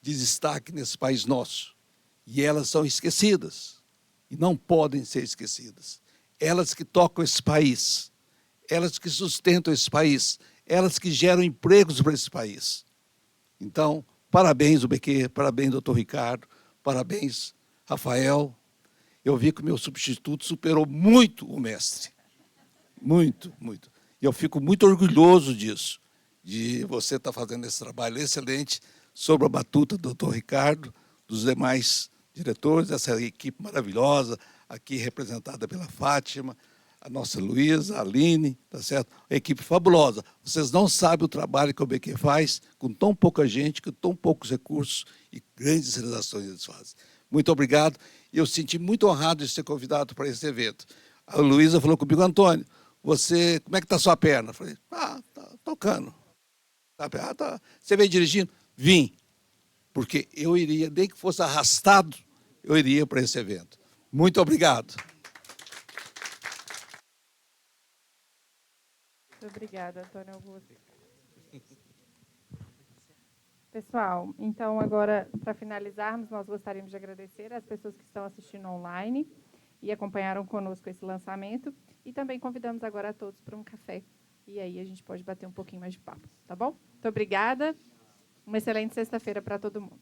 de destaque nesse país nosso. E elas são esquecidas, e não podem ser esquecidas. Elas que tocam esse país, elas que sustentam esse país, elas que geram empregos para esse país. Então, parabéns, UBQ, parabéns, doutor Ricardo, parabéns, Rafael. Eu vi que o meu substituto superou muito o mestre. Muito, muito. E eu fico muito orgulhoso disso, de você estar fazendo esse trabalho excelente sobre a batuta do doutor Ricardo, dos demais diretores, dessa equipe maravilhosa, aqui representada pela Fátima, a nossa Luísa, a Aline, tá certo? A equipe fabulosa. Vocês não sabem o trabalho que o UBQ faz com tão pouca gente, com tão poucos recursos e grandes realizações eles fazem. Muito obrigado. E eu senti muito honrado de ser convidado para esse evento. A Luísa falou comigo, Antônio, você, como é que está a sua perna? Eu falei, tá tocando. Tá. Você veio dirigindo? Vim. Porque eu iria, nem que fosse arrastado, eu iria para esse evento. Muito obrigado. Muito obrigada, Antônio Augusto. Pessoal, então agora, para finalizarmos, nós gostaríamos de agradecer às pessoas que estão assistindo online e acompanharam conosco esse lançamento, e também convidamos agora a todos para um café, e aí a gente pode bater um pouquinho mais de papo, tá bom? Muito obrigada, uma excelente sexta-feira para todo mundo.